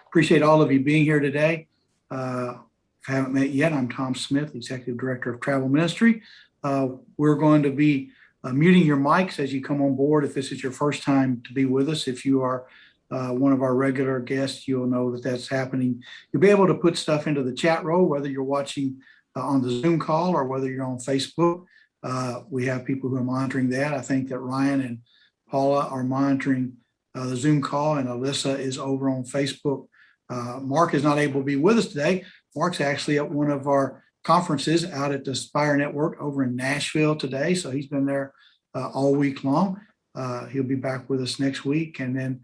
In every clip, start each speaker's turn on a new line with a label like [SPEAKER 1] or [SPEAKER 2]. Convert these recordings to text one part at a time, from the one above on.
[SPEAKER 1] Appreciate all of you being here today. If I haven't met yet, I'm Tom Smith, Executive Director of Travel Ministry. We're going to be muting your mics as you come on board if this is your first time to be with us. If you are one of our regular guests, you'll know that that's happening. You'll be able to put stuff into the chat row, whether you're watching on the Zoom call or whether you're on Facebook. We have people who are monitoring that. I think that Ryan and Paula are monitoring the Zoom call, and Alyssa is over on Facebook. Mark is not able to be with us today. Mark's actually at one of our conferences out at the Spire Network over in Nashville today. So he's been there all week long. He'll be back with us next week. And then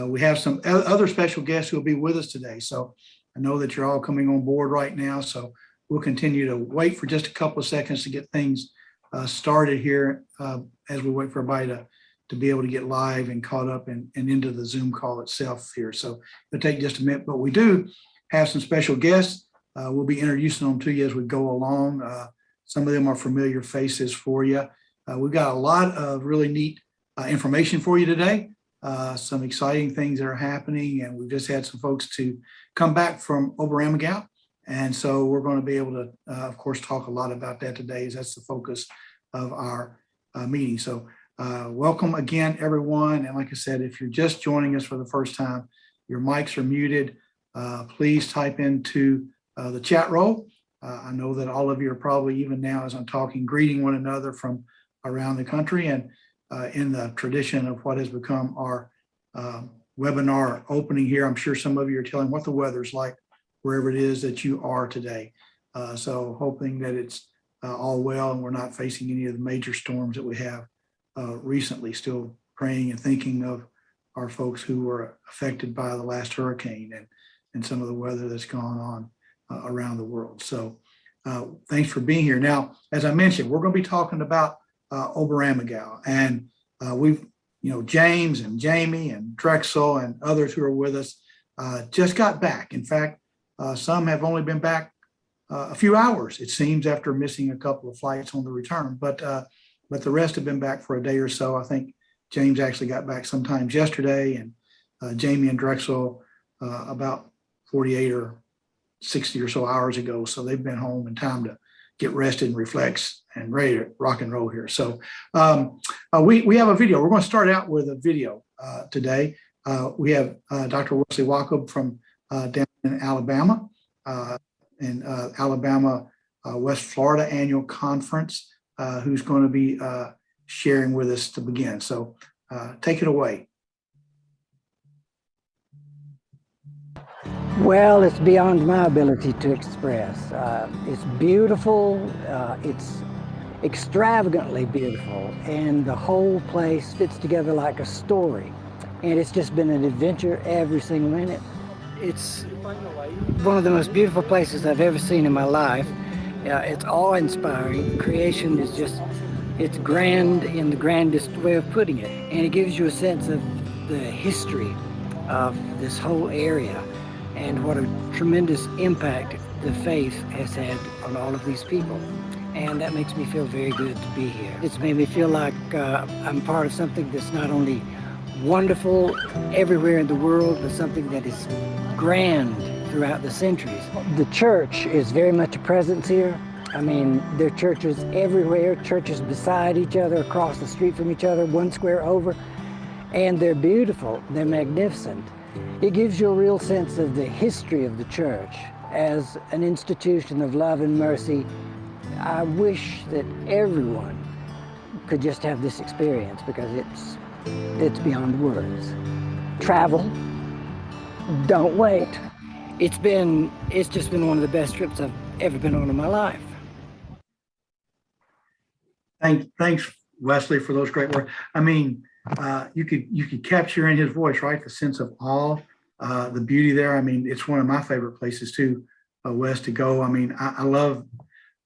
[SPEAKER 1] we have some other special guests who will be with us today. So I know that you're all coming on board right now. So we'll continue to wait for just a couple of seconds to get things started here as we wait for everybody to be able to get live and caught up and into the Zoom call itself here. So it'll take just a minute, but we do have some special guests. We'll be introducing them to you as we go along. Some of them are familiar faces for you. We've got a lot of really neat information for you today. Some exciting things that are happening, and we've just had some folks to come back from Oberammergau. And so we're going to be able to, of course, talk a lot about that today, as that's the focus of our meeting. So welcome again, everyone. And like I said, if you're just joining us for the first time, your mics are muted. Please type into the chat row. I know that all of you are probably, even now as I'm talking, greeting one another from around the country, and in the tradition of what has become our webinar opening here. I'm sure some of you are telling what the weather's like wherever it is that you are today. So hoping that it's all well and we're not facing any of the major storms that we have recently. Still praying and thinking of our folks who were affected by the last hurricane and some of the weather that's gone on around the world. So thanks for being here. Now, as I mentioned, we're going to be talking about Oberammergau, and we've, James and Jamie and Drexel and others who are with us just got back. In fact, some have only been back a few hours, it seems, after missing a couple of flights on the return, but the rest have been back for a day or so. I think James actually got back sometimes yesterday, and Jamie and Drexel about 48 or 60 or so hours ago. So they've been home in time to get rested and reflect and ready to rock and roll here. So we have a video. We're going to start out with a video today. We have Dr. Wesley Wacob from down in Alabama, Alabama West Florida Annual Conference, who's going to be sharing with us to begin. So take it away.
[SPEAKER 2] Well, it's beyond my ability to express. It's beautiful, it's extravagantly beautiful, and the whole place fits together like a story. And it's just been an adventure every single minute. It's one of the most beautiful places I've ever seen in my life. It's awe-inspiring. Creation is just, it's grand in the grandest way of putting it. And it gives you a sense of the history of this whole area and what a tremendous impact the faith has had on all of these people. And that makes me feel very good to be here. It's made me feel like I'm part of something that's not only wonderful everywhere in the world, but something that is grand throughout the centuries. The church is very much a presence here. I mean, there are churches everywhere, churches beside each other, across the street from each other, one square over, and they're beautiful, they're magnificent. It gives you a real sense of the history of the church as an institution of love and mercy. I wish that everyone could just have this experience, because it's beyond words. Travel, don't wait. It's just been one of the best trips I've ever been on in my life.
[SPEAKER 1] Thanks, Wesley, for those great words. I mean, you could capture in his voice, right, the sense of awe, the beauty there. I mean, it's one of my favorite places too, Wes, to go. I mean, I love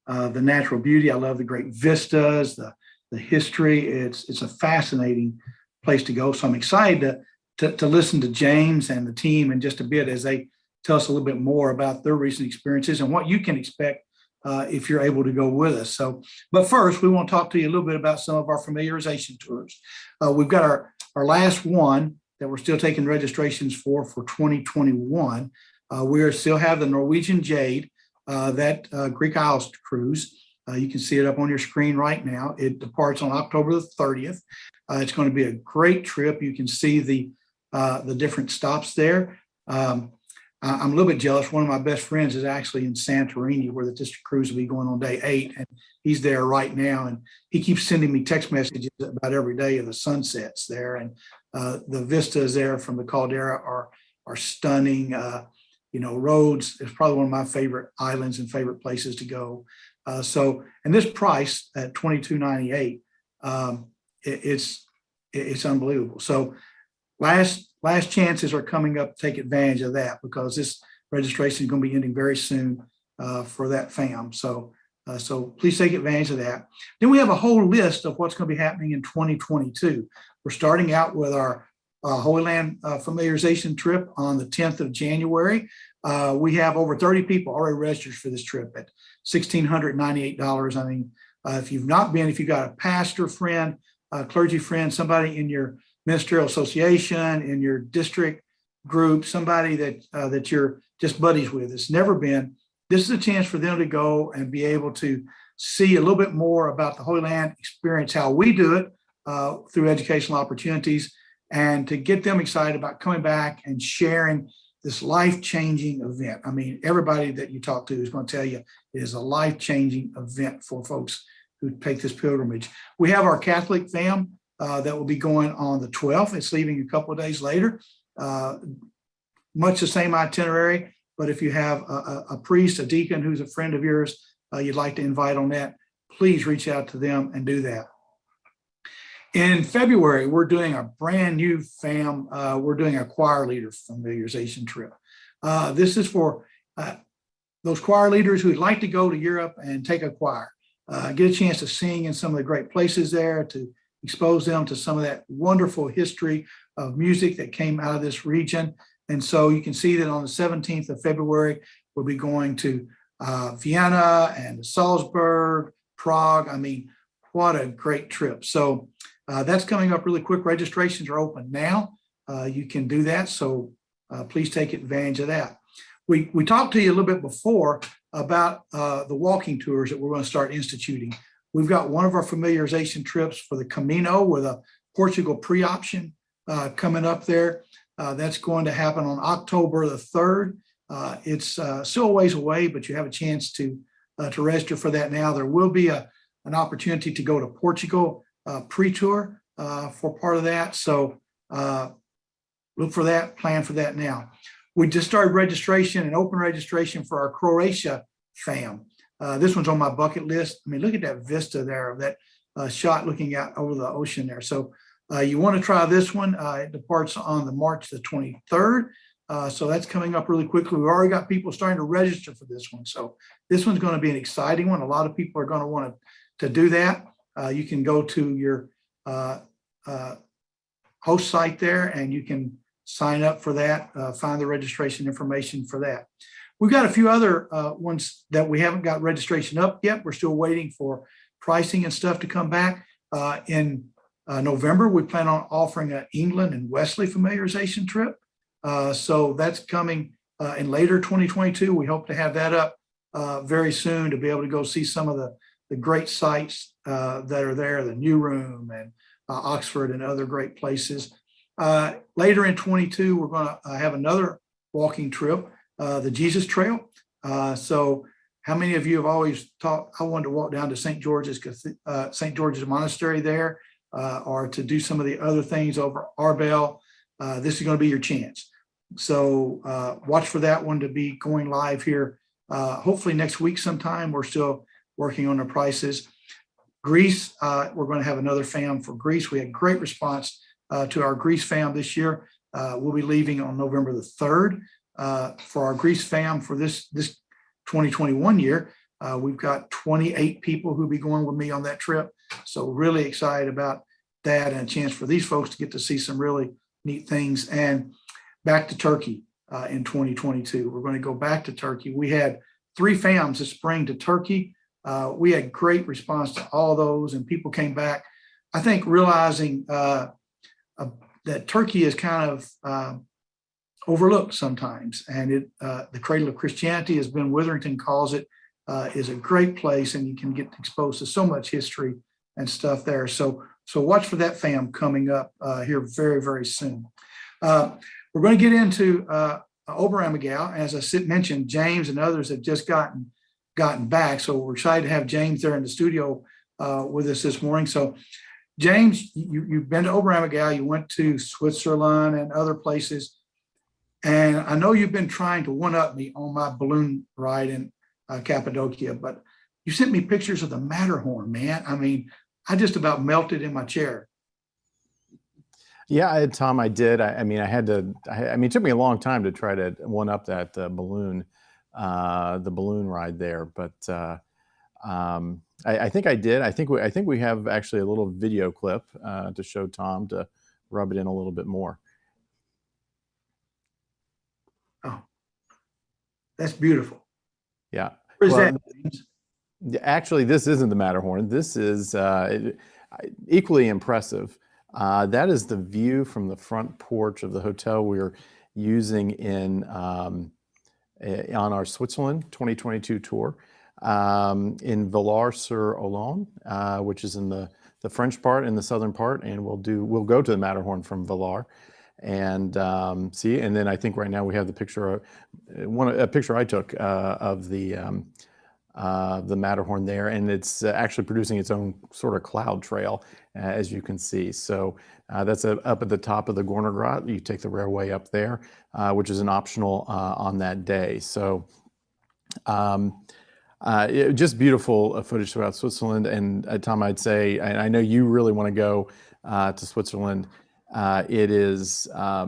[SPEAKER 1] the natural beauty. I love the great vistas, the history. It's a fascinating place to go. So I'm excited to listen to James and the team in just a bit as they tell us a little bit more about their recent experiences and what you can expect if you're able to go with us. So, but first, we want to talk to you a little bit about some of our familiarization tours. We've got our last one that we're still taking registrations for 2021. We still have the Norwegian Jade, that Greek Isles cruise. You can see it up on your screen right now. It departs on October the 30th. It's going to be a great trip. You can see the different stops there. I'm a little bit jealous. One of my best friends is actually in Santorini, where the district cruise will be going on day 8, and he's there right now. And he keeps sending me text messages about every day of the sunsets there, and the vistas there from the caldera are stunning. Rhodes is probably one of my favorite islands and favorite places to go. And this price at $22.98, it's unbelievable. So last chances are coming up to take advantage of that, because this registration is going to be ending very soon for that fam. So please take advantage of that. Then we have a whole list of what's going to be happening in 2022. We're starting out with our Holy Land familiarization trip on the 10th of January. We have over 30 people already registered for this trip at $1,698. I mean, if you've not been, if you've got a pastor friend, a clergy friend, somebody in your ministerial association, in your district group, somebody that you're just buddies with, it's never been, this is a chance for them to go and be able to see a little bit more about the Holy Land, experience how we do it through educational opportunities, and to get them excited about coming back and sharing this life-changing event. I mean, everybody that you talk to is going to tell you it is a life-changing event for folks who take this pilgrimage. We have our Catholic fam that will be going on the 12th. It's leaving a couple of days later. Much the same itinerary, but if you have a priest, a deacon who's a friend of yours you'd like to invite on that, please reach out to them and do that. In February, we're doing a brand new fam. We're doing a choir leader familiarization trip. This is for those choir leaders who'd like to go to Europe and take a choir, get a chance to sing in some of the great places there, to expose them to some of that wonderful history of music that came out of this region. And so you can see that on the 17th of February, we'll be going to Vienna and Salzburg, Prague. I mean, what a great trip. So that's coming up really quick. Registrations are open now. You can do that. So please take advantage of that. We talked to you a little bit before about the walking tours that we're going to start instituting. We've got one of our familiarization trips for the Camino with a Portugal pre-option coming up there. That's going to happen on October the 3rd. It's still a ways away, but you have a chance to register for that now. There will be an opportunity to go to Portugal pre-tour for part of that. So look for that, plan for that now. We just started registration and open registration for our Croatia fam. This one's on my bucket list. I mean, look at that vista there of that shot looking out over the ocean there. So you want to try this one. It departs on the March the 23rd. So that's coming up really quickly. We've already got people starting to register for this one. So this one's going to be an exciting one. A lot of people are going to want to do that. You can go to your host site there and you can sign up for that, find the registration information for that. We've got a few other ones that we haven't got registration up yet. We're still waiting for pricing and stuff to come back. In November, we plan on offering an England and Wesley familiarization trip. So that's coming in later 2022. We hope to have that up very soon to be able to go see some of the great sites that are there, the New Room and Oxford and other great places. Later in 22, we're going to have another walking trip, the Jesus Trail. So how many of you have always thought, I wanted to walk down to St. George's Monastery there, or to do some of the other things over Arbel? This is going to be your chance. So watch for that one to be going live here, hopefully next week sometime. We're still working on the prices. Greece, we're going to have another fam for Greece. We had great response to our Greece fam this year. We'll be leaving on November the 3rd for our Greece fam for this 2021 year. We've got 28 people who'll be going with me on that trip. So really excited about that and a chance for these folks to get to see some really neat things. And back to Turkey in 2022. We're going to go back to Turkey. We had 3 fams this spring to Turkey. We had great response to all those, and people came back, I think, realizing that that Turkey is kind of overlooked sometimes. And the cradle of Christianity, as Ben Witherington calls it, is a great place, and you can get exposed to so much history and stuff there. So watch for that, fam, coming up here very, very soon. We're going to get into Oberammergau. As I mentioned, James and others have just gotten back, so we're excited to have James there in the studio with us this morning. So, James, you've been to Oberammergau, you went to Switzerland and other places, and I know you've been trying to one-up me on my balloon ride in Cappadocia, but you sent me pictures of the Matterhorn, man. I mean, I just about melted in my chair.
[SPEAKER 3] Yeah, Tom, I did. I mean, it took me a long time to try to one up that balloon, the balloon ride there. But I think I did. I think we have actually a little video clip to show Tom to rub it in a little bit more.
[SPEAKER 1] Oh, that's beautiful.
[SPEAKER 3] Yeah.
[SPEAKER 1] Where's that?
[SPEAKER 3] Actually, this isn't the Matterhorn. This is equally impressive. That is the view from the front porch of the hotel we're using on our Switzerland 2022 tour in Villars-sur-Olon, which is in the French part, in the southern part, and we'll go to the Matterhorn from Villars and see. And then I think right now we have the picture, a picture I took of the Matterhorn there, and it's actually producing its own sort of cloud trail, as you can see. So that's up at the top of the Gornergrat. You take the railway up there, which is an optional on that day. So just beautiful footage throughout Switzerland. And Tom, I'd say, and I know you really want to go to Switzerland. It is, I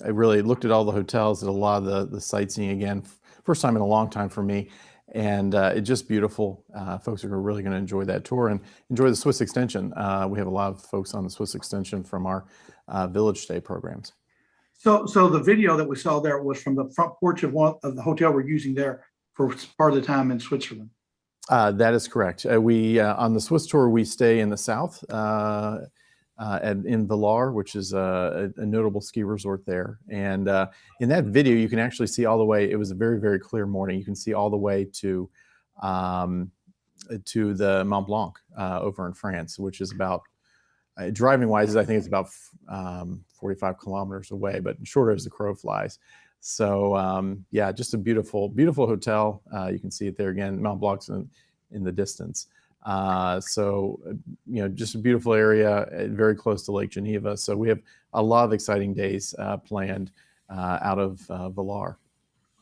[SPEAKER 3] really looked at all the hotels, did a lot of the sightseeing again, first time in a long time for me. And it's just beautiful. Folks are really going to enjoy that tour and enjoy the Swiss Extension. We have a lot of folks on the Swiss Extension from our village stay programs.
[SPEAKER 1] So the video that we saw there was from the front porch of one of the hotel we're using there for part of the time in Switzerland.
[SPEAKER 3] That is correct. We on the Swiss tour, we stay in the south in Villars, which is a notable ski resort there. And in that video, you can actually see all the way. It was a very, very clear morning. You can see all the way to the Mont Blanc over in France, which is about, driving wise, I think it's about 45 kilometers away, but shorter as the crow flies. So yeah, just a beautiful, beautiful hotel. You can see it there again. Mont Blanc's in the distance. So, just a beautiful area, very close to Lake Geneva. So we have a lot of exciting days planned out of Villars.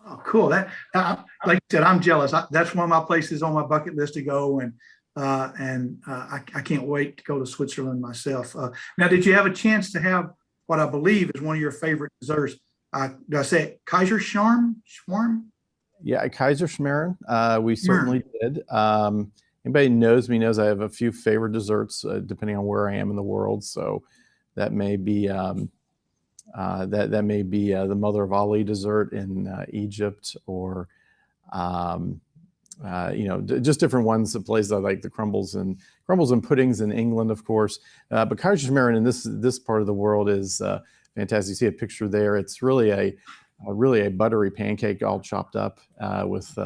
[SPEAKER 1] Oh, cool. That, like I said, I'm jealous. That's one of my places on my bucket list to go, and I can't wait to go to Switzerland myself. Now, did you have a chance to have what I believe is one of your favorite desserts? Did I say Kaiser Schmarrn?
[SPEAKER 3] Yeah, Kaiser Schmarrn. We certainly did. Anybody knows me knows I have a few favorite desserts depending on where I am in the world. So that may be that may be the mother of Ali dessert in Egypt, or just different ones. The places I like, the crumbles and puddings in England, of course. But Kaiser Schmarrn in this part of the world is fantastic. You see a picture there. It's really a buttery pancake all chopped up with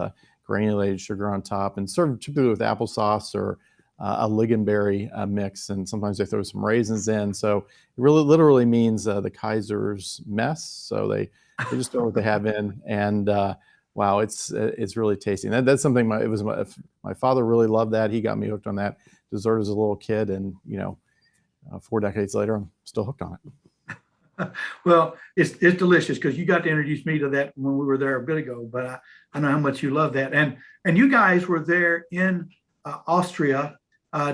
[SPEAKER 3] granulated sugar on top, and served typically with applesauce or a lingonberry mix, and sometimes they throw some raisins in. So it really literally means the Kaiser's mess. So they just throw what they have in, and wow, it's really tasty. And that's something my father really loved that. He got me hooked on that dessert as a little kid, and 4 decades later, I'm still hooked on it.
[SPEAKER 1] Well, it's delicious, because you got to introduce me to that when we were there a bit ago, but I know how much you love that. And you guys were there in Austria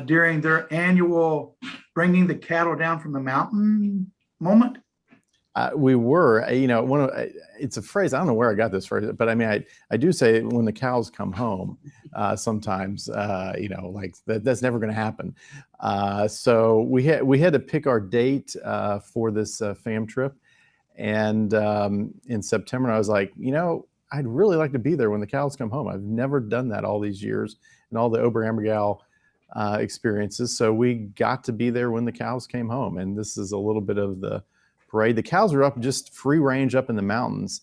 [SPEAKER 1] during their annual bringing the cattle down from the mountain moment.
[SPEAKER 3] We were, it's a phrase, I don't know where I got this phrase, but I mean, I do say when the cows come home, sometimes, like that's never going to happen. So we had to pick our date for this fam trip. And in September, I was like, I'd really like to be there when the cows come home. I've never done that all these years and all the Oberammergau experiences. So we got to be there when the cows came home. And this is a little bit of the parade. The cows are up just free range up in the mountains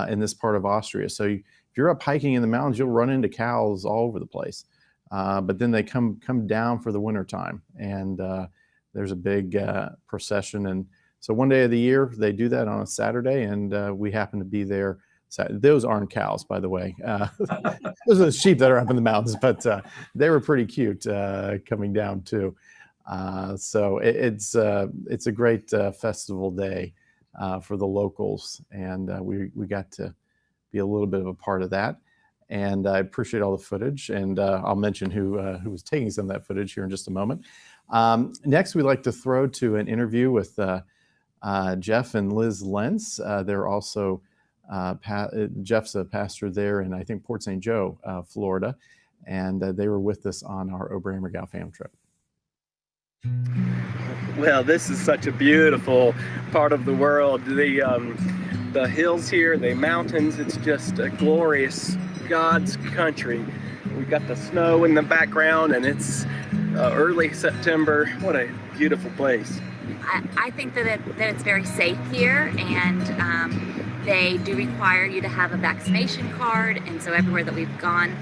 [SPEAKER 3] in this part of Austria. So if you're up hiking in the mountains, you'll run into cows all over the place. But then they come down for the winter time, and there's a big procession. And so one day of the year they do that on a Saturday, and we happen to be there. Those aren't cows, by the way. Those are the sheep that are up in the mountains, but they were pretty cute coming down too. So it's a great festival day for the locals, and we got to be a little bit of a part of that. And I appreciate all the footage, and I'll mention who was taking some of that footage here in just a moment. Next, we'd like to throw to an interview with Jeff and Liz Lentz. They're also Jeff's a pastor there in, I think, Port St. Joe, Florida, and they were with us on our Oberammergau fam trip.
[SPEAKER 4] Well, this is such a beautiful part of the world. The hills here, the mountains, it's just a glorious God's country. We've got the snow in the background, and it's early September. What a beautiful place.
[SPEAKER 5] I think that it's very safe here, and they do require you to have a vaccination card, and so everywhere that we've gone,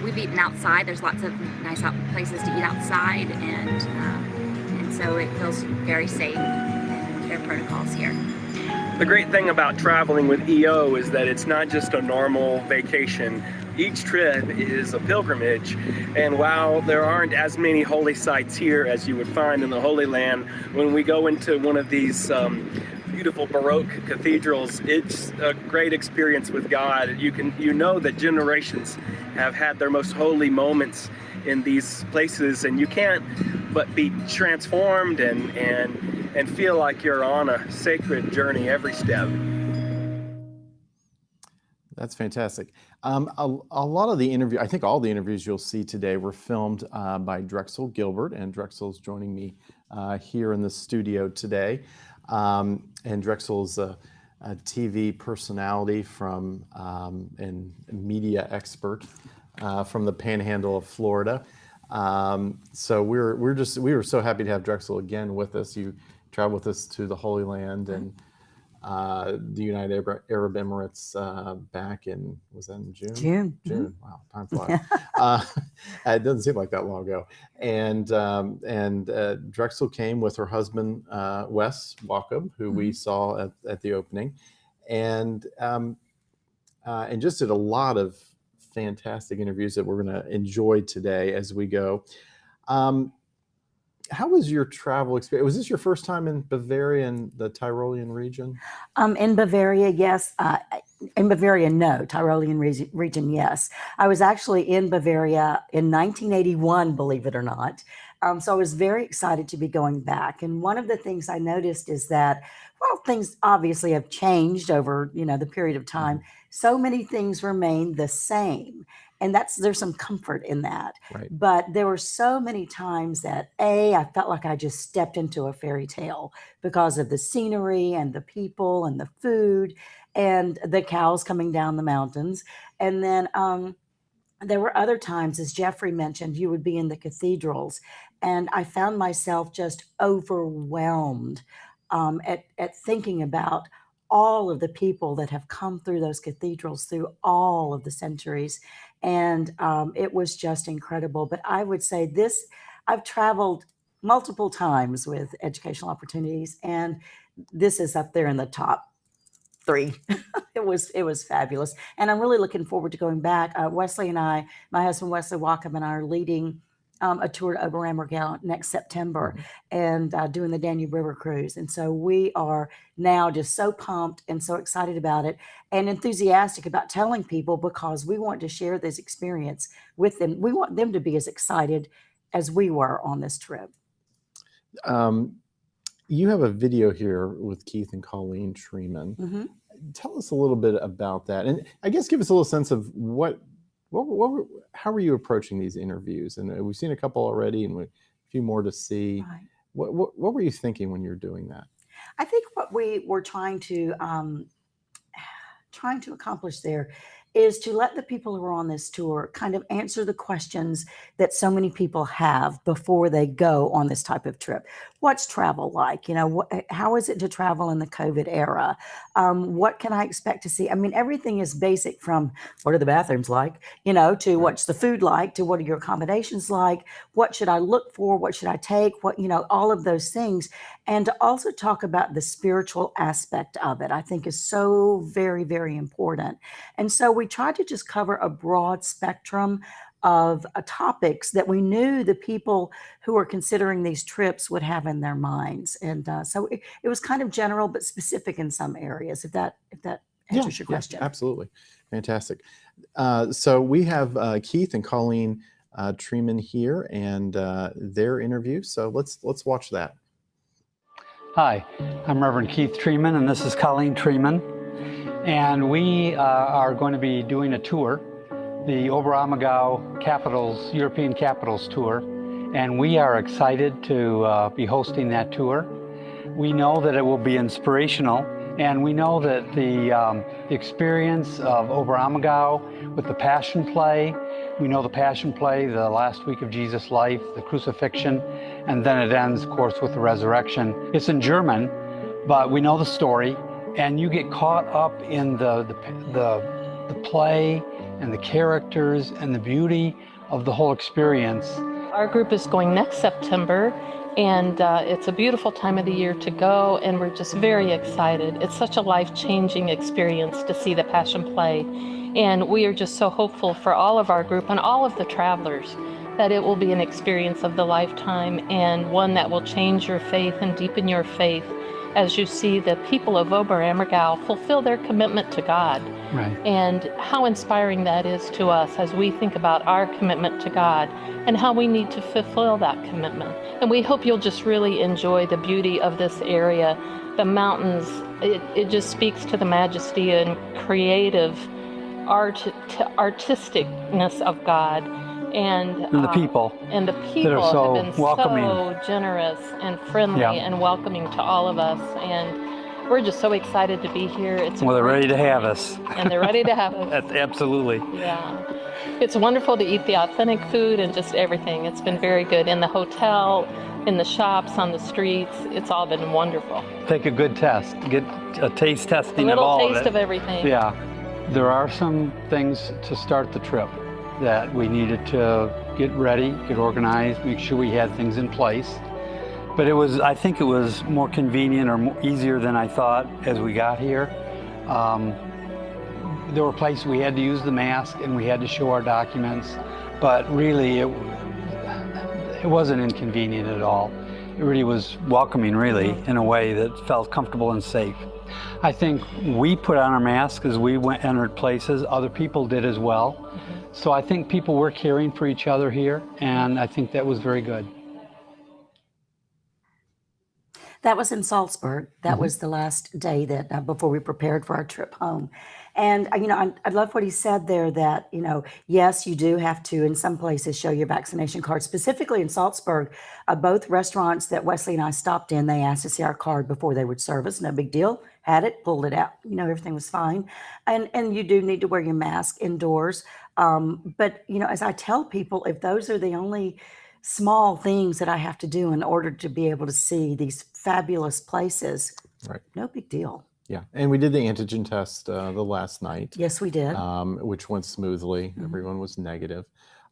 [SPEAKER 5] we've eaten outside. There's lots of nice places to eat outside, and so it feels very safe, and there are protocols here.
[SPEAKER 4] The great thing about traveling with EO is that it's not just a normal vacation. Each trip is a pilgrimage, and while there aren't as many holy sites here as you would find in the Holy Land, when we go into one of these beautiful Baroque cathedrals, it's a great experience with God. You know that generations have had their most holy moments in these places, and you can't but be transformed and feel like you're on a sacred journey every step.
[SPEAKER 3] That's fantastic. A lot of the interview, I think all the interviews you'll see today were filmed by Drexel Gilbert, and Drexel's joining me here in the studio today. And Drexel's a TV personality from and media expert from the Panhandle of Florida. So we were so happy to have Drexel again with us. You traveled with us to the Holy Land and the United Arab Emirates back in, was that in June?
[SPEAKER 6] June.
[SPEAKER 3] June. Wow, time flies. It doesn't seem like that long ago. And Drexel came with her husband, Wes Walkup, who we saw at the opening, and just did a lot of fantastic interviews that we're going to enjoy today as we go. How was your travel experience? Was this your first time in Bavaria and the Tyrolean region?
[SPEAKER 6] In Bavaria, yes. In Bavaria, no. Tyrolean region, yes. I was actually in Bavaria in 1981, believe it or not. So I was very excited to be going back. And one of the things I noticed is that, well, things obviously have changed over, the period of time. So many things remain the same. And there's some comfort in that.
[SPEAKER 3] Right.
[SPEAKER 6] But there were so many times that I felt like I just stepped into a fairy tale because of the scenery and the people and the food and the cows coming down the mountains. And then there were other times, as Jeffrey mentioned, you would be in the cathedrals, and I found myself just overwhelmed at thinking about all of the people that have come through those cathedrals through all of the centuries. And it was just incredible. But I would say I've traveled multiple times with educational opportunities, and this is up there in the top 3. It was fabulous. And I'm really looking forward to going back. Wesley and I, my husband, Wesley Walkup, and I are leading a tour to Oberammergau next September and doing the Danube River Cruise. And so we are now just so pumped and so excited about it and enthusiastic about telling people, because we want to share this experience with them. We want them to be as excited as we were on this trip.
[SPEAKER 3] You have a video here with Keith and Colleen Treeman. Tell us a little bit about that. And I guess give us a little sense of how were you approaching these interviews? And we've seen a couple already and a few more to see.
[SPEAKER 6] Right.
[SPEAKER 3] What were you thinking when you were doing that?
[SPEAKER 6] I think what we were trying to accomplish there is to let the people who are on this tour kind of answer the questions that so many people have before they go on this type of trip. What's travel like? You know, how is it to travel in the COVID era? What can I expect to see? I mean, everything is basic, from what are the bathrooms like, you know, to what's the food like, to what are your accommodations like, what should I look for, what should I take, what, you know, all of those things. And to also talk about the spiritual aspect of it, I think is so very, very important. And so we tried to just cover a broad spectrum of topics that we knew the people who are considering these trips would have in their minds. And so it was kind of general but specific in some areas, if that answers your question.
[SPEAKER 3] Absolutely. Fantastic. So we have Keith and Colleen Treeman here and their interview. So let's watch that.
[SPEAKER 7] Hi, I'm Reverend Keith Treeman, and this is Colleen Treeman. And we are going to be doing a tour, the Oberammergau Capitals, European Capitals Tour. And we are excited to be hosting that tour. We know that it will be inspirational, and we know that the experience of Oberammergau with the Passion Play, we know the Passion Play, the last week of Jesus' life, the crucifixion, and then it ends, of course, with the resurrection. It's in German, but we know the story, and you get caught up in the play and the characters and the beauty of the whole experience.
[SPEAKER 8] Our group is going next September, and it's a beautiful time of the year to go, and we're just very excited. It's such a life-changing experience to see the Passion Play, and we are just so hopeful for all of our group and all of the travelers that it will be an experience of the lifetime, and one that will change your faith and deepen your faith as you see the people of Oberammergau fulfill their commitment to God.
[SPEAKER 7] Right.
[SPEAKER 8] And how inspiring that is to us as we think about our commitment to God and how we need to fulfill that commitment. And we hope you'll just really enjoy the beauty of this area. The mountains, it just speaks to the majesty and creative artisticness of God. And
[SPEAKER 7] the people.
[SPEAKER 8] And the
[SPEAKER 7] that
[SPEAKER 8] people
[SPEAKER 7] are so
[SPEAKER 8] have been
[SPEAKER 7] welcoming.
[SPEAKER 8] so generous and friendly and welcoming to all of us. And we're just so excited to be here.
[SPEAKER 7] Well, they're ready to have us.
[SPEAKER 8] And they're ready to have us.
[SPEAKER 7] Absolutely.
[SPEAKER 8] Yeah. It's wonderful to eat the authentic food and just everything. It's been very good. In the hotel, in the shops, on the streets, it's all been wonderful.
[SPEAKER 7] Take a good test. Get a taste testing
[SPEAKER 8] A
[SPEAKER 7] of all
[SPEAKER 8] little
[SPEAKER 7] of it.
[SPEAKER 8] taste of everything.
[SPEAKER 7] Yeah. There are some things to start the trip that we needed to get ready, get organized, make sure we had things in place. But I think it was more convenient or easier than I thought as we got here. There were places we had to use the mask and we had to show our documents, but really it wasn't inconvenient at all. It really was welcoming, really, in a way that felt comfortable and safe. I think we put on our masks as we entered places. Other people did as well. So I think people were caring for each other here, and I think that was very good.
[SPEAKER 6] That was in Salzburg. That was the last day that before we prepared for our trip home. And, you know, I love what he said there that, you know, yes, you do have to, in some places, show your vaccination card. Specifically in Salzburg, both restaurants that Wesley and I stopped in, they asked to see our card before they would serve us. No big deal. Had it, pulled it out. You know, everything was fine. And you do need to wear your mask indoors. But, you know, as I tell people, if those are the only small things that I have to do in order to be able to see these fabulous places,
[SPEAKER 3] Right.
[SPEAKER 6] no big deal.
[SPEAKER 3] Yeah, and we did the antigen test the last night.
[SPEAKER 6] Yes, we did.
[SPEAKER 3] Which went smoothly. Everyone was negative.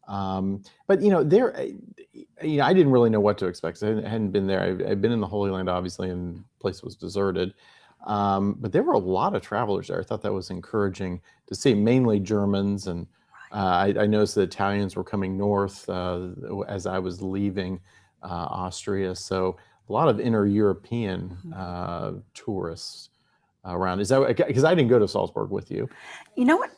[SPEAKER 3] But you know, I didn't really know what to expect. I hadn't been there. I'd been in the Holy Land, obviously, and the place was deserted. But there were a lot of travelers there. I thought that was encouraging to see, mainly Germans, and I noticed the Italians were coming north as I was leaving Austria. So a lot of inter-European tourists around. Is that because I didn't go to Salzburg with you?
[SPEAKER 6] You know what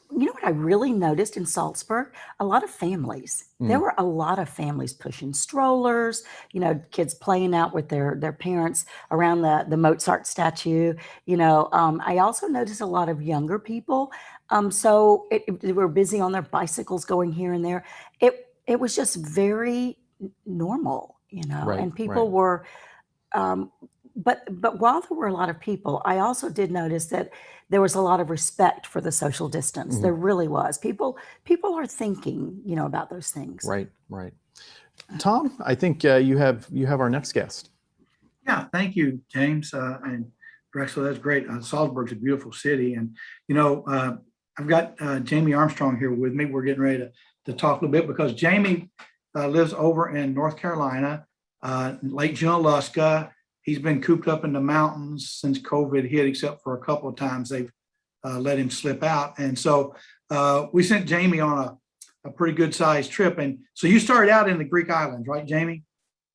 [SPEAKER 6] I really noticed in Salzburg? A lot of families. There were a lot of families pushing strollers, you know, kids playing out with their parents around the Mozart statue. You know, I also noticed a lot of younger people. So they were busy on their bicycles going here and there. It was just very normal, you know,
[SPEAKER 3] Right,
[SPEAKER 6] and people
[SPEAKER 3] right.
[SPEAKER 6] were But while there were a lot of people, I also did notice that there was a lot of respect for the social distance.
[SPEAKER 3] Mhm.
[SPEAKER 6] There really was. People are thinking, about those things.
[SPEAKER 3] Right, right. Tom, I think you have our next guest.
[SPEAKER 1] Yeah, thank you, James and Drexel. That's great. Salzburg's a beautiful city, and I've got Jamie Armstrong here with me. We're getting ready to talk a little bit because Jamie lives over in North Carolina, Lake Junaluska. He's been cooped up in the mountains since COVID hit, except for a couple of times they've let him slip out. And so we sent Jamie on a pretty good sized trip. And so you started out in the Greek islands, right, Jamie?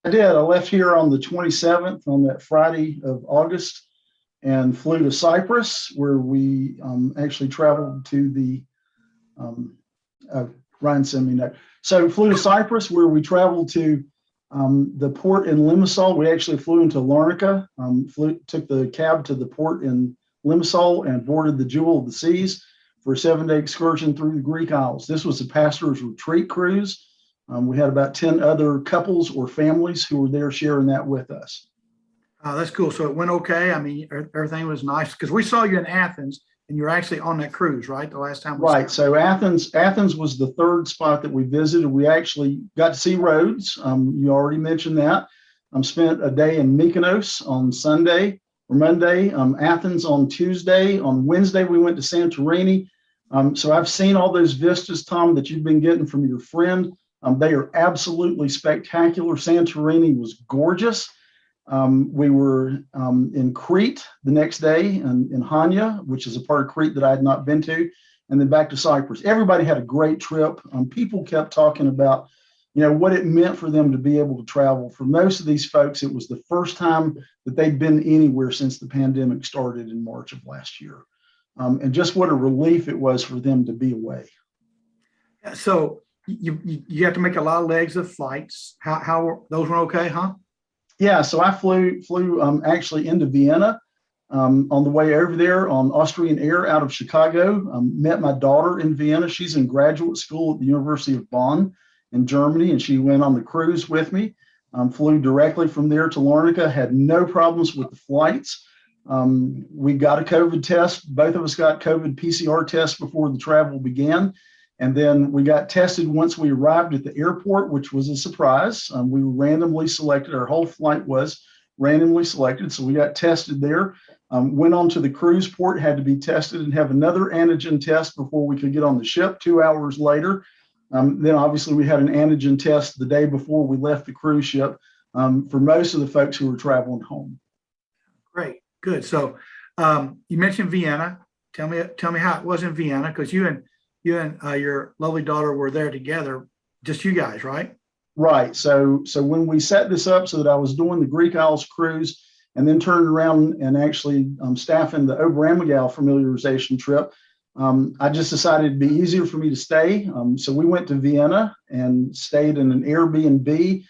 [SPEAKER 9] I did. I left here on the 27th on that Friday of August and flew to Cyprus, where we actually traveled to the Ryan sent me that. So flew to Cyprus, where we traveled to the port in Limassol. We actually flew into Larnaca, took the cab to the port in Limassol and boarded the Jewel of the Seas for a 7-day excursion through the Greek Isles. This was a pastor's retreat cruise. We had about 10 other couples or families who were there sharing that with us.
[SPEAKER 1] That's cool. So it went okay. I mean, everything was nice because we saw you in Athens and you're actually on that cruise, right? The last time.
[SPEAKER 9] Right. So Athens was the third spot that we visited. We actually got to see Rhodes. You already mentioned that. Spent a day in Mykonos on Sunday or Monday, Athens on Tuesday. On Wednesday, we went to Santorini. So I've seen all those vistas, Tom, that you've been getting from your friend. They are absolutely spectacular. Santorini was gorgeous. We were in Crete the next day in Hania, which is a part of Crete that I had not been to, and then back to Cyprus. Everybody had a great trip. People kept talking about, what it meant for them to be able to travel. For most of these folks, it was the first time that they'd been anywhere since the pandemic started in March of last year. And just what a relief it was for them to be away.
[SPEAKER 1] So you have to make a lot of legs of flights. How those went okay, huh?
[SPEAKER 9] Yeah, so I flew actually into Vienna on the way over there on Austrian Air out of Chicago. Met my daughter in Vienna. She's in graduate school at the University of Bonn in Germany, and she went on the cruise with me. Flew directly from there to Larnaca, had no problems with the flights. We got a COVID test. Both of us got COVID PCR tests before the travel began. And then we got tested once we arrived at the airport, which was a surprise. We were randomly selected. Our whole flight was randomly selected. So we got tested there, went on to the cruise port, had to be tested and have another antigen test before we could get on the ship 2 hours later. Then obviously we had an antigen test the day before we left the cruise ship for most of the folks who were traveling home.
[SPEAKER 1] Great, good. So you mentioned Vienna. Tell me how it was in Vienna, because you and your lovely daughter were there together, just you guys, right?
[SPEAKER 9] Right. So when we set this up so that I was doing the Greek Isles cruise and then turned around and actually staffing the Oberammergau familiarization trip, I just decided it'd be easier for me to stay. So we went to Vienna and stayed in an Airbnb,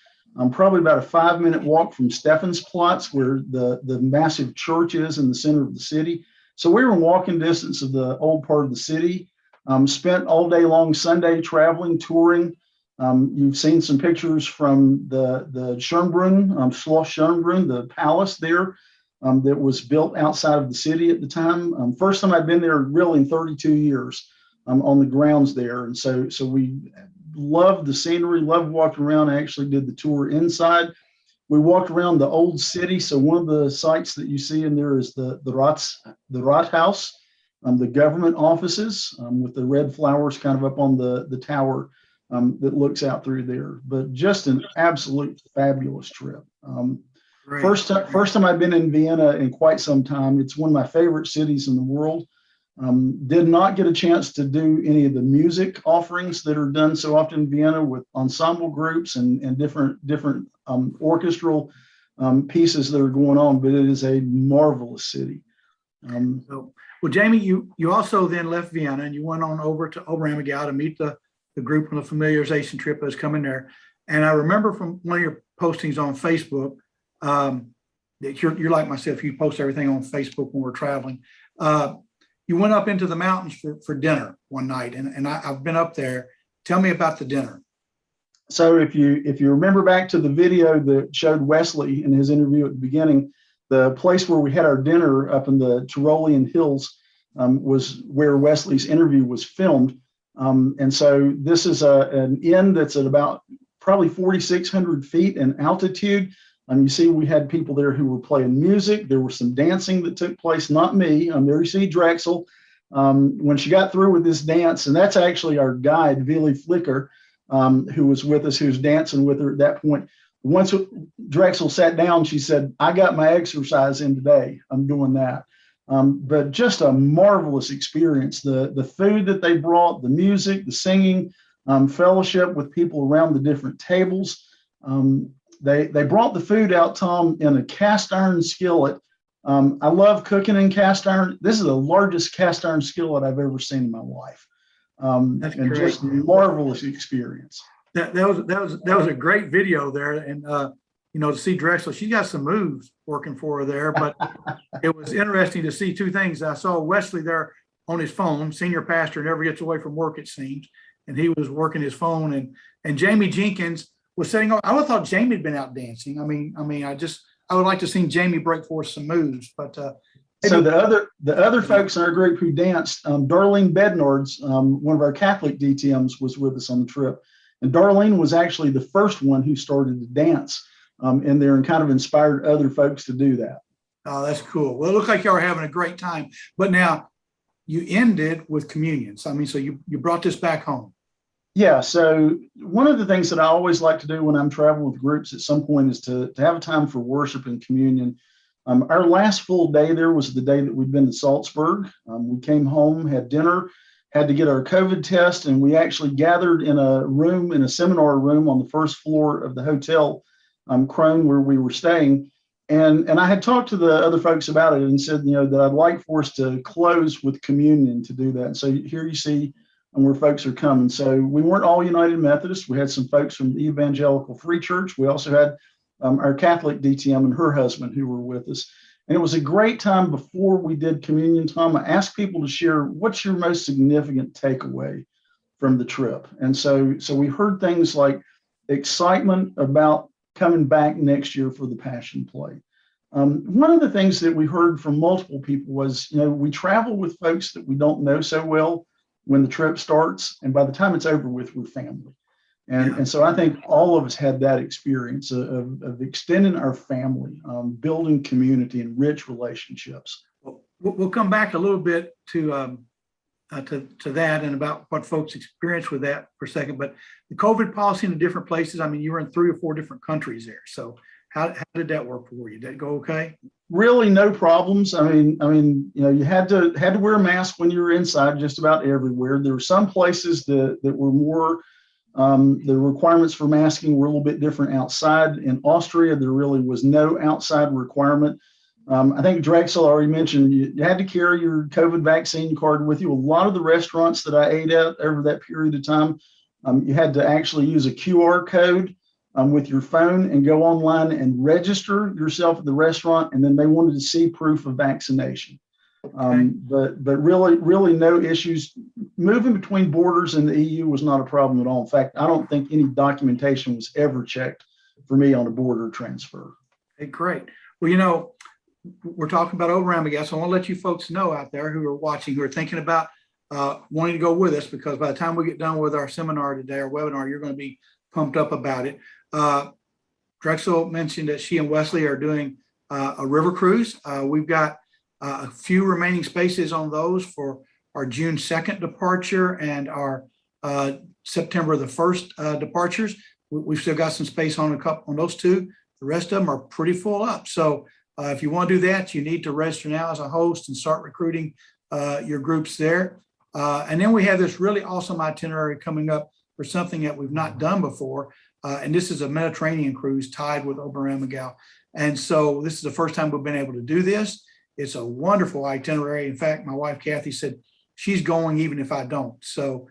[SPEAKER 9] probably about a 5-minute walk from Stephansplatz, where the massive church is in the center of the city. So we were in walking distance of the old part of the city. Spent all day long Sunday traveling, touring. You've seen some pictures from the Schönbrunn, Schloss Schönbrunn, the palace there that was built outside of the city at the time. First time I'd been there really in 32 years on the grounds there. And so we loved the scenery, loved walking around. I actually did the tour inside. We walked around the old city. So one of the sites that you see in there is the Rathaus. The government offices with the red flowers kind of up on the tower that looks out through there. But just an absolute fabulous trip. First time I've been in Vienna in quite some time. It's one of my favorite cities in the world. Did not get a chance to do any of the music offerings that are done so often in Vienna with ensemble groups and different orchestral pieces that are going on, but it is a marvelous city.
[SPEAKER 1] Well, Jamie, you also then left Vienna and you went on over to Oberammergau to meet the group on the familiarization trip that was coming there. And I remember from one of your postings on Facebook that you're like myself, you post everything on Facebook when we're traveling. You went up into the mountains for dinner one night, and I've been up there. Tell me about the dinner.
[SPEAKER 9] So if you remember back to the video that showed Wesley in his interview at the beginning, The place where we had our dinner up in the Tyrolean Hills was where Wesley's interview was filmed. And so this is an inn that's at about probably 4,600 feet in altitude. You see, we had people there who were playing music. There was some dancing that took place, not me. There you see Drexel. When she got through with this dance, and that's actually our guide, Vili Flicker, who was with us, who was dancing with her at that point. Once Drexel sat down, she said, "I got my exercise in today. I'm doing that." But just a marvelous experience. The food that they brought, the music, the singing, fellowship with people around the different tables. They brought the food out, Tom, in a cast iron skillet. I love cooking in cast iron. This is the largest cast iron skillet I've ever seen in my life.
[SPEAKER 1] That's
[SPEAKER 9] and
[SPEAKER 1] great.
[SPEAKER 9] just marvelous experience.
[SPEAKER 1] That was a great video there, and to see Drexel, she got some moves working for her there. But it was interesting to see two things. I saw Wesley there on his phone. Senior pastor never gets away from work, it seems, and he was working his phone. And Jamie Jenkins was sitting on. I would have thought Jamie had been out dancing. I would like to see Jamie break forth some moves, but.
[SPEAKER 9] So the other folks in our group who danced, Darlene Bednards, one of our Catholic DTMs, was with us on the trip. And Darlene was actually the first one who started to dance in there and kind of inspired other folks to do that.
[SPEAKER 1] Oh, that's cool. Well, it looked like y'all were having a great time. But now you ended with communion. So you brought this back home.
[SPEAKER 9] Yeah. So one of the things that I always like to do when I'm traveling with groups at some point is to have a time for worship and communion. Our last full day there was the day that we'd been to Salzburg. We came home, had dinner, had to get our COVID test, and we actually gathered in a seminar room on the first floor of the hotel, Krone, where we were staying. And I had talked to the other folks about it and said, that I'd like for us to close with communion to do that. And so here you see where folks are coming. So we weren't all United Methodists. We had some folks from the Evangelical Free Church. We also had our Catholic DTM and her husband who were with us. And it was a great time before we did communion time. I asked people to share, what's your most significant takeaway from the trip? And so we heard things like excitement about coming back next year for the Passion Play. One of the things that we heard from multiple people was, we travel with folks that we don't know so well when the trip starts. And by the time it's over with, we're family. And so I think all of us had that experience of extending our family, building community and rich relationships.
[SPEAKER 1] We'll come back a little bit to that and about what folks experience with that for a second. But the COVID policy in the different places, you were in 3 or 4 different countries there. So how did that work for you? Did it go okay?
[SPEAKER 9] Really, no problems. You had to wear a mask when you were inside just about everywhere. There were some places that were more. The requirements for masking were a little bit different outside. In Austria, there really was no outside requirement. I think Drexel already mentioned you had to carry your COVID vaccine card with you. A lot of the restaurants that I ate at over that period of time, you had to actually use a QR code with your phone and go online and register yourself at the restaurant. And then they wanted to see proof of vaccination. But really no issues. Moving between borders in the EU was not a problem at all. In fact, I don't think any documentation was ever checked for me on a border transfer.
[SPEAKER 1] Okay, great. Well, we're talking about Oberammergau, so I want to let you folks know out there who are watching, who are thinking about wanting to go with us, because by the time we get done with our seminar today, our webinar, you're going to be pumped up about it. Drexel mentioned that she and Wesley are doing a river cruise. We've got a few remaining spaces on those for our June 2nd departure and our September the 1st departures. We've still got some space on those two. The rest of them are pretty full up. So if you want to do that, you need to register now as a host and start recruiting your groups there. And then we have this really awesome itinerary coming up for something that we've not done before. And this is a Mediterranean cruise tied with Oberammergau. And so this is the first time we've been able to do this. It's a wonderful itinerary. In fact, my wife, Kathy, said she's going even if I don't. So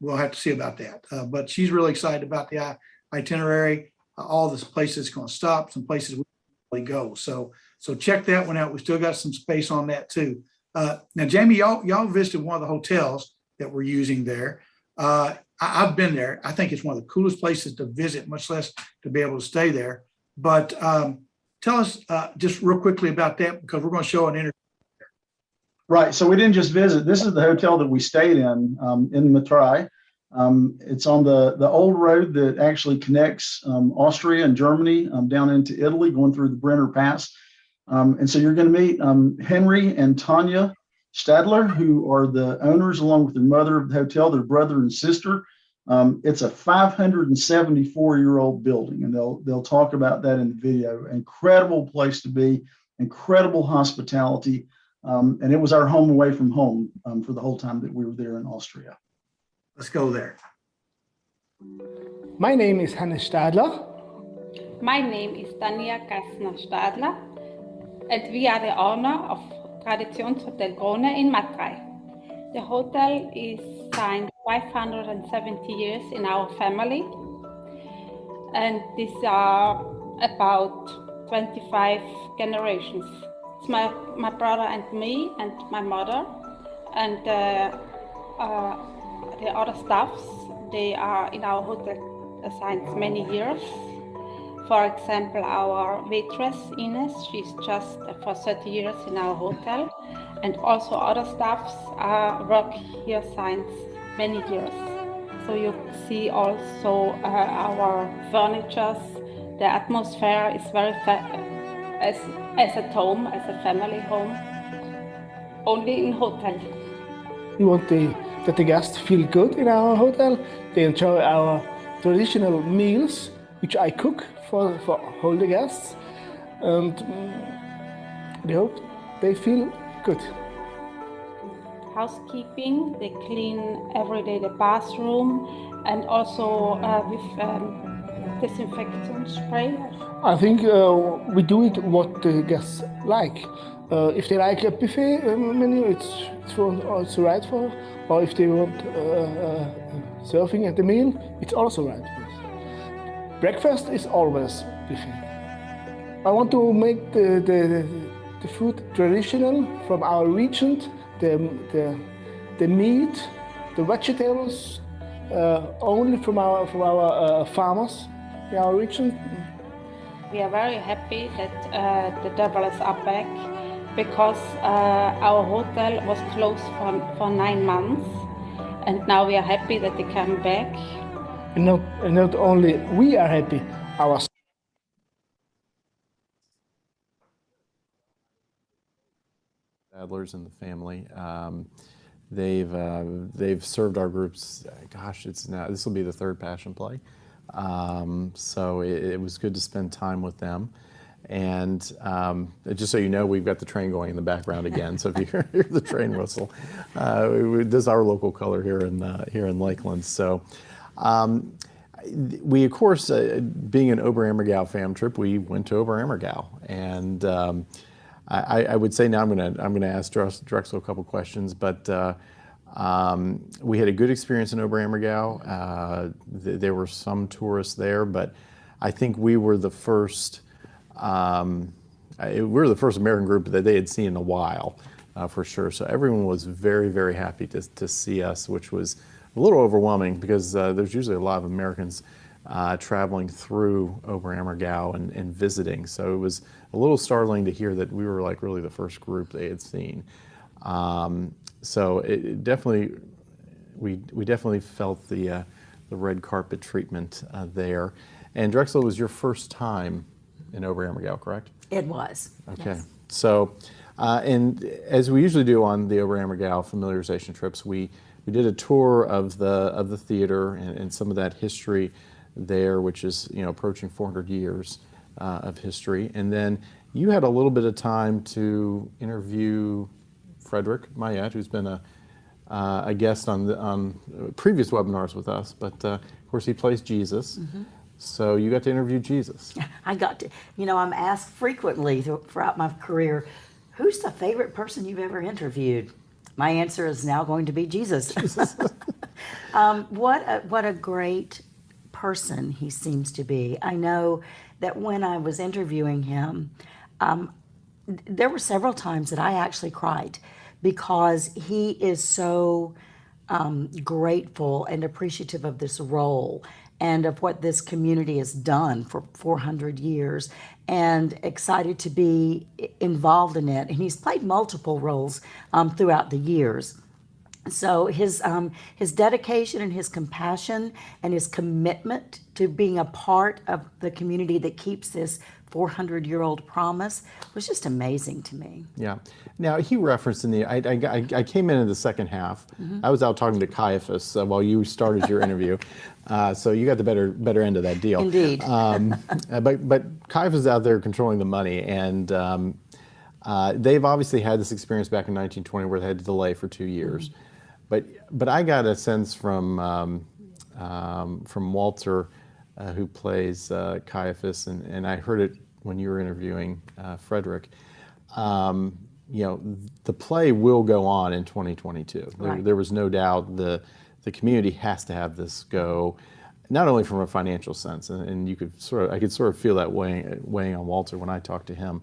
[SPEAKER 1] we'll have to see about that. But she's really excited about the itinerary, all the places it's going to stop, some places we really go. So check that one out. We still got some space on that too. Now, Jamie, y'all visited one of the hotels that we're using there. I've been there. I think it's one of the coolest places to visit, much less to be able to stay there. But tell us just real quickly about that, because we're going to show an interview.
[SPEAKER 9] Right. So we didn't just visit. This is the hotel that we stayed in Matrai. It's on the old road that actually connects Austria and Germany down into Italy, going through the Brenner Pass. And so you're going to meet Henry and Tanya Stadler, who are the owners, along with their mother of the hotel, their brother and sister. It's a 574-year-old building, and they'll talk about that in the video. Incredible place to be, incredible hospitality. And it was our home away from home for the whole time that we were there in Austria.
[SPEAKER 1] Let's go there.
[SPEAKER 10] My name is Hannes Stadler.
[SPEAKER 11] My name is Tanja Kastner Stadler, and we are the owner of Traditionshotel Krone in Matrai. The hotel is signed 570 years in our family, and these are about 25 generations. It's my brother and me and my mother, and the other staffs, they are in our hotel assigned many years. For example, our waitress Ines, she's just for 30 years in our hotel, and also other staffs work here since many years. So you see also our furniture. The atmosphere is very as at home, as a family home, only in hotel.
[SPEAKER 10] We want that the guests feel good in our hotel. They enjoy our traditional meals, which I cook for all the guests, and we hope they feel good.
[SPEAKER 11] Housekeeping, they clean every day the bathroom, and also with disinfectant spray.
[SPEAKER 10] I think we do it what the guests like. If they like a buffet menu, it's right for. Or if they want serving at the meal, it's also right. Breakfast is always buffet. I want to make the food traditional from our region. The meat, the vegetables, only from our farmers in our region.
[SPEAKER 11] We are very happy that the developers are back, because our hotel was closed for 9 months, and now we are happy that they come back.
[SPEAKER 10] And not only we are happy, our
[SPEAKER 3] Adlers and the family. They've served our groups. Gosh, this will be the third Passion Play. So it was good to spend time with them. And just so you know, we've got the train going in the background again. So if you hear the train whistle, this is our local color here in Lakeland. So we, of course, being an Oberammergau fam trip, we went to Oberammergau, and I would say now I'm gonna ask Drexel a couple questions, but we had a good experience in Oberammergau. There were some tourists there, but I think we were the first. We were the first American group that they had seen in a while, for sure. So everyone was very, very happy to see us, which was a little overwhelming, because there's usually a lot of Americans traveling through Oberammergau and visiting. So it was a little startling to hear that we were like really the first group they had seen. So it definitely, we definitely felt the red carpet treatment there. And Drexel, was your first time in Oberammergau, correct?
[SPEAKER 6] It was.
[SPEAKER 3] Okay.
[SPEAKER 6] Yes.
[SPEAKER 3] So, and as we usually do on the Oberammergau familiarization trips, we did a tour of the theater and some of that history there, which is approaching 400 years of history. And then you had a little bit of time to interview Frederick Mayette, who's been a guest on previous webinars with us, but of course he plays Jesus. Mm-hmm. So you got to interview Jesus.
[SPEAKER 6] I got to. I'm asked frequently throughout my career, who's the favorite person you've ever interviewed? My answer is now going to be Jesus. What a great person he seems to be. I know that when I was interviewing him, there were several times that I actually cried, because he is so grateful and appreciative of this role and of what this community has done for 400 years, and excited to be involved in it. And he's played multiple roles throughout the years. So his dedication and his compassion and his commitment to being a part of the community that keeps this 400-year-old promise was just amazing to me.
[SPEAKER 3] Yeah. Now he referenced in the I came in the second half. I was out talking to Caiaphas while you started your interview, so you got the better end of that deal.
[SPEAKER 6] Indeed.
[SPEAKER 3] But Caiaphas is out there controlling the money, and they've obviously had this experience back in 1920 where they had to delay for 2 years. But I got a sense from Walter, who plays Caiaphas, and I heard it when you were interviewing Frederick. You know, the play will go on in 2022.
[SPEAKER 6] Right.
[SPEAKER 3] There was no doubt the community has to have this go, not only from a financial sense, and you could I could sort of feel that weighing on Walter when I talked to him,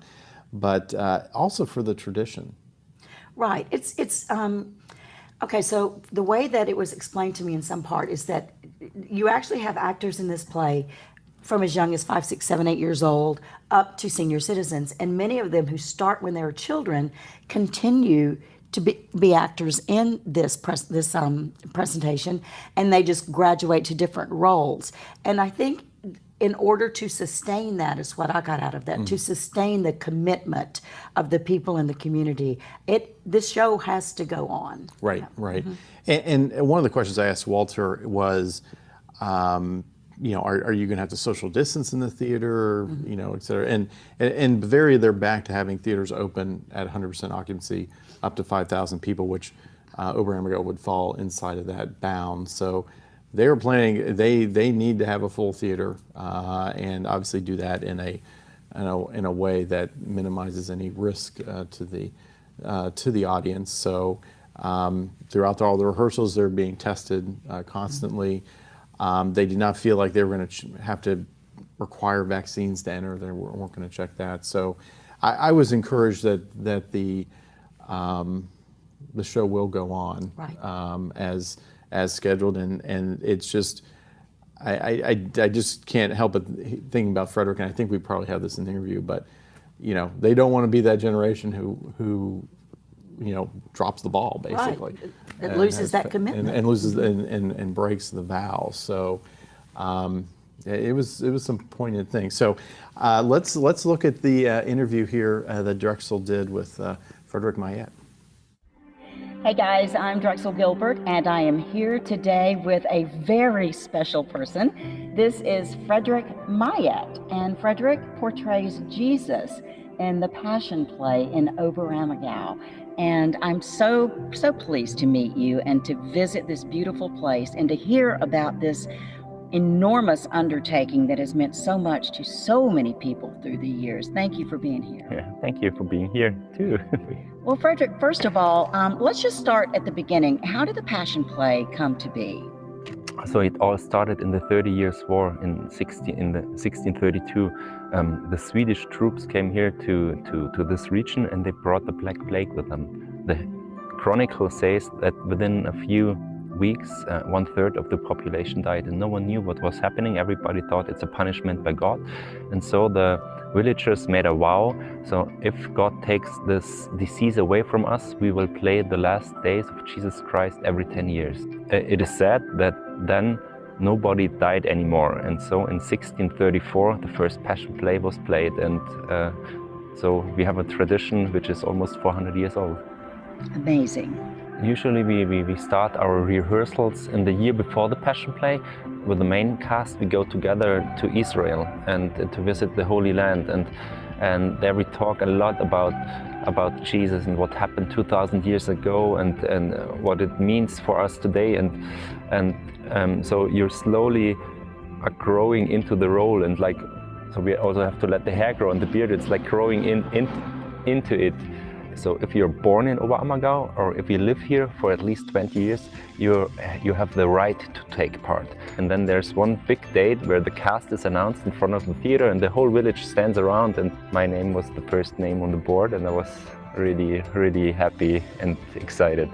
[SPEAKER 3] but also for the tradition.
[SPEAKER 6] Right. Okay, so the way that it was explained to me in some part is that you actually have actors in this play from as young as 5, 6, 7, 8 years old up to senior citizens. And many of them who start when they're children continue to be actors in this presentation, and they just graduate to different roles. And I think in order to sustain that is what I got out of that, to sustain the commitment of the people in the community. This show has to go on.
[SPEAKER 3] Right, right. And one of the questions I asked Walter was, you know, are you going to have to social distance in the theater, you know, et cetera. And Bavaria, they're back to having theaters open at 100% occupancy, up to 5,000 people, which Oberammergau would fall inside of that bound. So they were planning, they need to have a full theater, and obviously do that in a way that minimizes any risk to the audience. So throughout all the rehearsals, they're being tested constantly. They did not feel like they were going to have to require vaccines to enter. They weren't going to check that. So I was encouraged that the show will go on, right, as scheduled, and it's just I just can't help but thinking about Frederick, and I think we probably have this in the interview, but you know, they don't want to be that generation who you know, drops the ball basically.
[SPEAKER 6] Right. It loses that commitment
[SPEAKER 3] and loses and breaks the vow. So it was some poignant things. So let's look at the interview here that Drexel did with Frederick Mayette.
[SPEAKER 12] Hey guys, I'm Drexel Gilbert, and I am here today with a very special person. This is Frederick Mayette, and Frederick portrays Jesus in the Passion Play in Oberammergau. And I'm so pleased to meet you and to visit this beautiful place and to hear about this enormous undertaking that has meant so much to so many people through the years. Thank you for being here.
[SPEAKER 13] Yeah, thank you for being here too.
[SPEAKER 12] Well, Frederick, first of all, let's just start at the beginning. How did the Passion Play come to be?
[SPEAKER 13] So it all started in the 30 Years' War in 1632. The Swedish troops came here to this region, and they brought the Black Plague with them. The chronicle says that within a few weeks, 1/3 of the population died, and no one knew what was happening. Everybody thought it's a punishment by God. And so the villagers made a vow. So if God takes this disease away from us, we will play the last days of Jesus Christ every 10 years. It is said that then nobody died anymore. And so in 1634, the first Passion Play was played. And so we have a tradition which is almost 400 years old.
[SPEAKER 12] Amazing.
[SPEAKER 13] Usually we start our rehearsals in the year before the Passion Play. With the main cast, we go together to Israel and to visit the Holy Land, and there we talk a lot about Jesus and what happened 2,000 years ago and what it means for us today, and so you're slowly growing into the role, and like, so we also have to let the hair grow and the beard. It's like growing into it. So if you're born in Oberammergau, or if you live here for at least 20 years, you have the right to take part. And then there's one big date where the cast is announced in front of the theater and the whole village stands around, and my name was the first name on the board, and I was really, really happy and excited.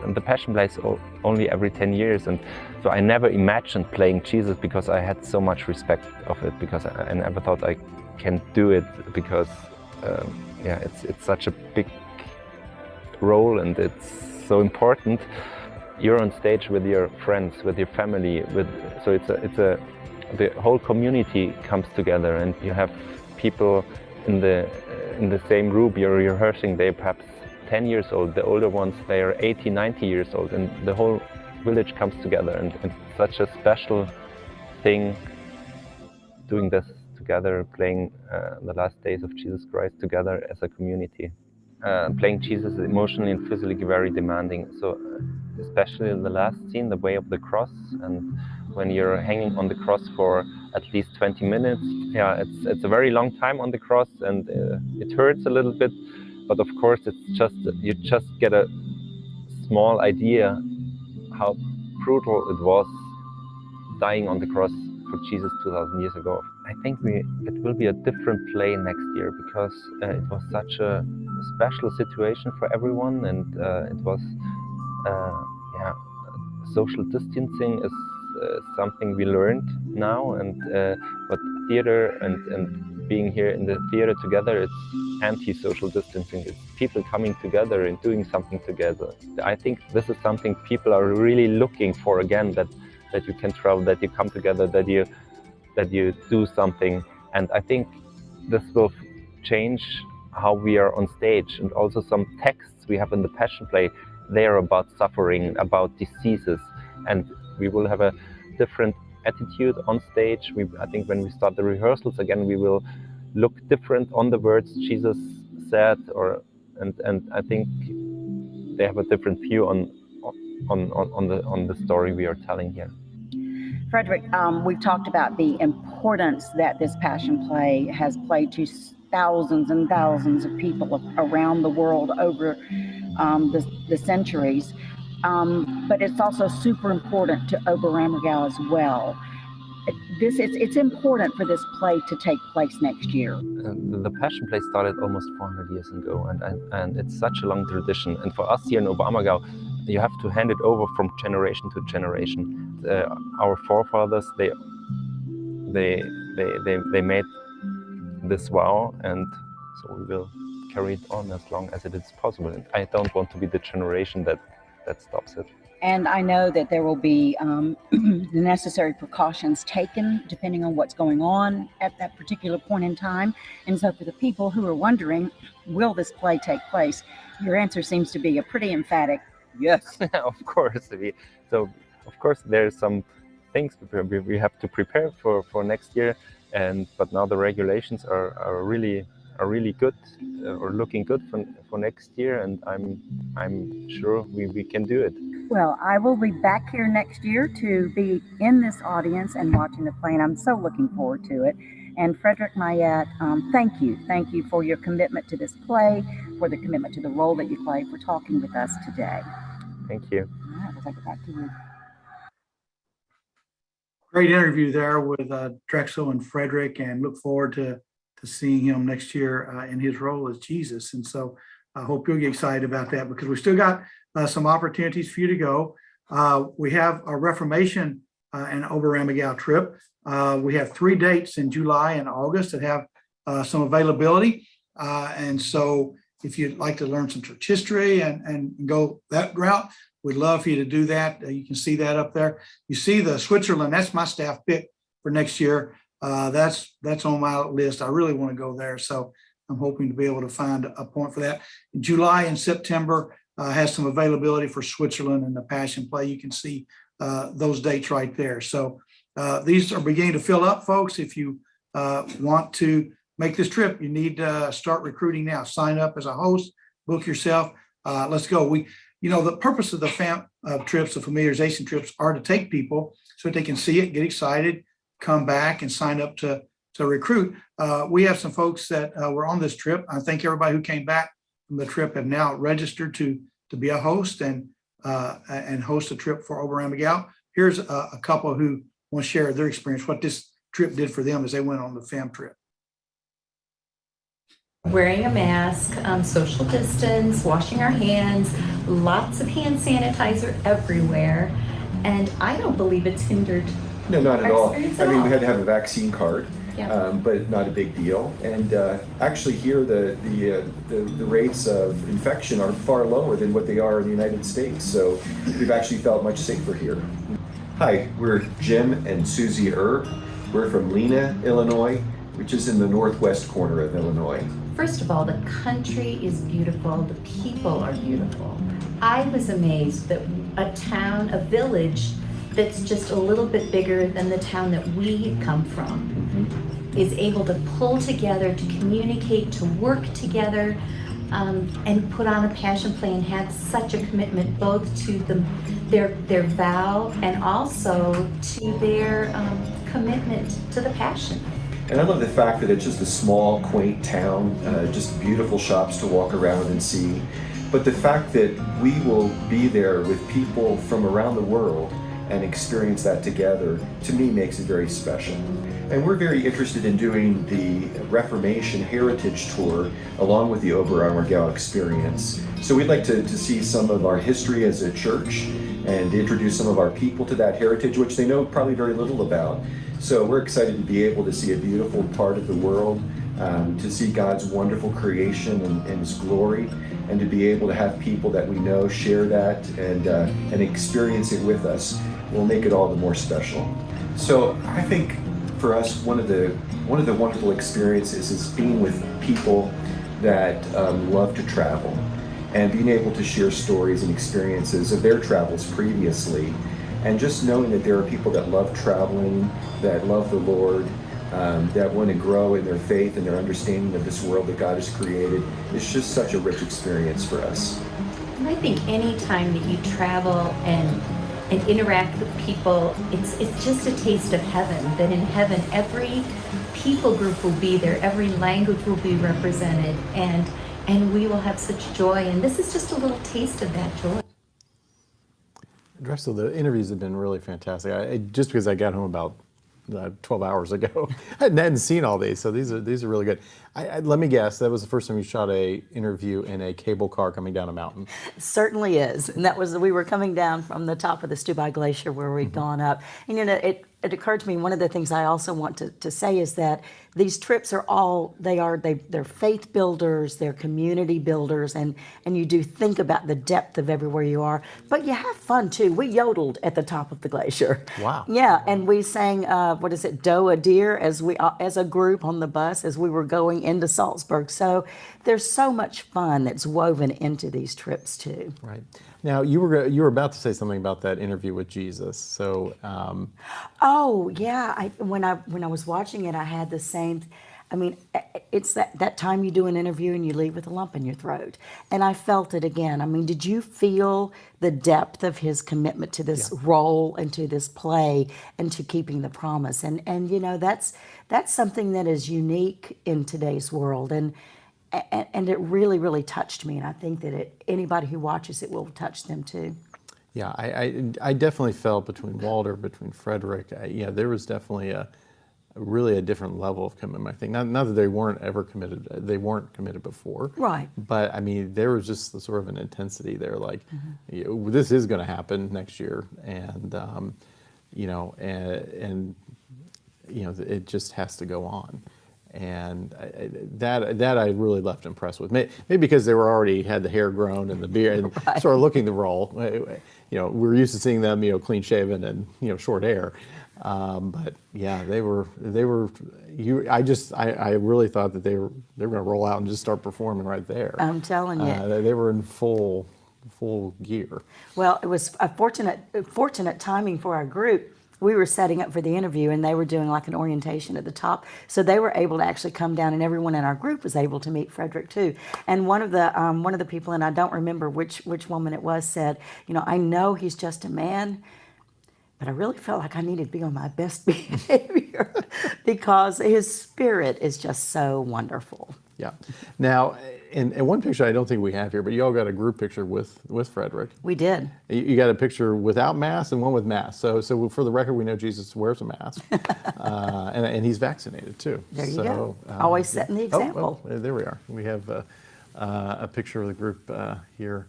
[SPEAKER 13] And the Passion Play is only every 10 years, and so I never imagined playing Jesus because I had so much respect of it, because I never thought I can do it, because yeah, it's such a big role and it's so important. You're on stage with your friends, with your family, so the whole community comes together, and you have people in the same room. You're rehearsing. They're perhaps 10 years old. The older ones, they are 80, 90 years old, and the whole village comes together, and it's such a special thing doing this together, playing the last days of Jesus Christ together as a community. Playing Jesus is emotionally and physically very demanding. So especially the last scene, the way of the cross, and when you're hanging on the cross for at least 20 minutes, yeah, it's a very long time on the cross, and it hurts a little bit, but of course you just get a small idea how brutal it was dying on the cross for Jesus 2,000 years ago. I think it will be a different play next year, because it was such a special situation for everyone, and it was yeah, social distancing is something we learned now, and but theater and being here in the theater together, it's anti-social distancing. It's people coming together and doing something together. I think this is something people are really looking for again, that you can travel, that you come together, that you do something. And I think this will change how we are on stage. And also some texts we have in the Passion Play, they are about suffering, about diseases, and we will have a different attitude on stage. I think when we start the rehearsals again, we will look different on the words Jesus said, and I think they have a different view on the story we are telling here.
[SPEAKER 12] Frederick, we've talked about the importance that this Passion Play has played to thousands and thousands of people around the world over the centuries, but it's also super important to Oberammergau as well. It's important for this play to take place next year.
[SPEAKER 13] The Passion Play started almost 400 years ago, and it's such a long tradition. And for us here in Oberammergau, you have to hand it over from generation to generation. Our forefathers, they made this vow, and so we will carry it on as long as it is possible. And I don't want to be the generation that stops it.
[SPEAKER 12] And I know that there will be the necessary precautions taken depending on what's going on at that particular point in time. And so for the people who are wondering, will this play take place? Your answer seems to be a pretty emphatic yes.
[SPEAKER 13] Of course. So of course there's some things we have to prepare for next year, but now the regulations are really good, or looking good for next year, and I'm sure we can do it.
[SPEAKER 12] Well, I will be back here next year to be in this audience and watching the play, and I'm so looking forward to it. And Frederick Mayette, thank you for your commitment to this play, for the commitment to the role that you play, for talking with us today.
[SPEAKER 13] Thank you.
[SPEAKER 12] All right, we'll take it back to you.
[SPEAKER 1] Great interview there with Drexel and Frederick, and look forward to seeing him next year in his role as Jesus. And so I hope you'll get excited about that, because we still got some opportunities for you to go. We have a Reformation and Oberammergau trip. We have 3 dates in July and August that have some availability. And so if you'd like to learn some church history and go that route, we'd love for you to do that. You can see that up there. You see the Switzerland, that's my staff pick for next year. That's on my list. I really want to go there. So I'm hoping to be able to find a point for that. In July and September has some availability for Switzerland and the Passion Play. You can see those dates right there. So these are beginning to fill up, folks. If you want to make this trip, you need to start recruiting now. Sign up as a host, book yourself. Let's go. The purpose of the trips, the familiarization trips, are to take people so that they can see it, get excited, come back and sign up to recruit. We have some folks that were on this trip. I think everybody who came back from the trip have now registered to be a host and host a trip for Oberammergau. Here's a couple who want to share their experience, what this trip did for them as they went on the fam trip.
[SPEAKER 14] Wearing a mask, social distance, washing our hands, lots of hand sanitizer everywhere, and I don't believe it's hindered.
[SPEAKER 15] No, not at all.
[SPEAKER 14] Experience
[SPEAKER 15] I
[SPEAKER 14] at
[SPEAKER 15] mean,
[SPEAKER 14] all.
[SPEAKER 15] we had to have a vaccine card,
[SPEAKER 14] Yeah.
[SPEAKER 15] but not a big deal. And actually here, the rates of infection are far lower than what they are in the United States. So we've actually felt much safer here. Hi, we're Jim and Susie Erb. We're from Lena, Illinois, which is in the northwest corner of Illinois.
[SPEAKER 14] First of all, the country is beautiful, the people are beautiful. I was amazed that a town, a village that's just a little bit bigger than the town that we come from is able to pull together, to communicate, to work together, and put on a passion play and have such a commitment both to their vow and also to their commitment to the passion.
[SPEAKER 15] And I love the fact that it's just a small, quaint town, just beautiful shops to walk around and see. But the fact that we will be there with people from around the world and experience that together, to me, makes it very special. And we're very interested in doing the Reformation Heritage Tour along with the Oberammergau experience. So we'd like to see some of our history as a church and introduce some of our people to that heritage, which they know probably very little about. So we're excited to be able to see a beautiful part of the world, to see God's wonderful creation and His glory, and to be able to have people that we know share that and experience it with us will make it all the more special. So I think for us, one of the wonderful experiences is being with people that love to travel and being able to share stories and experiences of their travels previously. And just knowing that there are people that love traveling, that love the Lord, that want to grow in their faith and their understanding of this world that God has created, is just such a rich experience for us.
[SPEAKER 14] And I think any time that you travel and interact with people, it's just a taste of heaven. That in heaven, every people group will be there, every language will be represented, and we will have such joy. And this is just a little taste of that joy.
[SPEAKER 3] Drexel, the interviews have been really fantastic. Just because I got home about 12 hours ago, I hadn't seen all these, so these are really good. Let me guess, that was the first time you shot a interview in a cable car coming down a mountain.
[SPEAKER 6] Certainly is. And we were coming down from the top of the Stubai Glacier where we'd gone up. And it occurred to me, one of the things I also want to say is that these trips are all, they're faith builders, they're community builders, and you do think about the depth of everywhere you are, but you have fun too. We yodeled at the top of the glacier.
[SPEAKER 3] Wow.
[SPEAKER 6] Yeah, and we sang, Doe a Deer as a group on the bus as we were going into Salzburg. So there's so much fun that's woven into these trips too.
[SPEAKER 3] Right. Now, you were about to say something about that interview with Jesus. So,
[SPEAKER 6] oh yeah, when I was watching it, I had the same. I mean, it's that time you do an interview and you leave with a lump in your throat, and I felt it again. I mean, did you feel the depth of his commitment to this role and to this play and to keeping the promise? And that's something that is unique in today's world, and it really, really touched me, and I think that anybody who watches it will touch them too.
[SPEAKER 3] Yeah, I definitely felt between Walter, between Frederick, there was definitely really a different level of commitment. I think not that they weren't ever committed, they weren't committed before.
[SPEAKER 6] Right.
[SPEAKER 3] But I mean, there was just the sort of an intensity there, like this is going to happen next year, and it just has to go on. And that I really left impressed with. Maybe because they were already had the hair grown and the beard and sort of looking the role. We're used to seeing them, clean shaven and short hair. But yeah, they were. I really thought that they were going to roll out and just start performing right there.
[SPEAKER 6] I'm telling you,
[SPEAKER 3] they were in full gear.
[SPEAKER 6] Well, it was a fortunate timing for our group. We were setting up for the interview, and they were doing like an orientation at the top, so they were able to actually come down, and everyone in our group was able to meet Frederick too. And one of the people, and I don't remember which woman it was, said, I know he's just a man, but I really felt like I needed to be on my best behavior because his spirit is just so wonderful.
[SPEAKER 3] Yeah. Now, in one picture I don't think we have here, but you all got a group picture with Frederick.
[SPEAKER 6] We did.
[SPEAKER 3] You got a picture without mask and one with mask. So for the record, we know Jesus wears a mask, and he's vaccinated too.
[SPEAKER 6] There you go. Always setting the example.
[SPEAKER 3] There we are. We have a picture of the group here.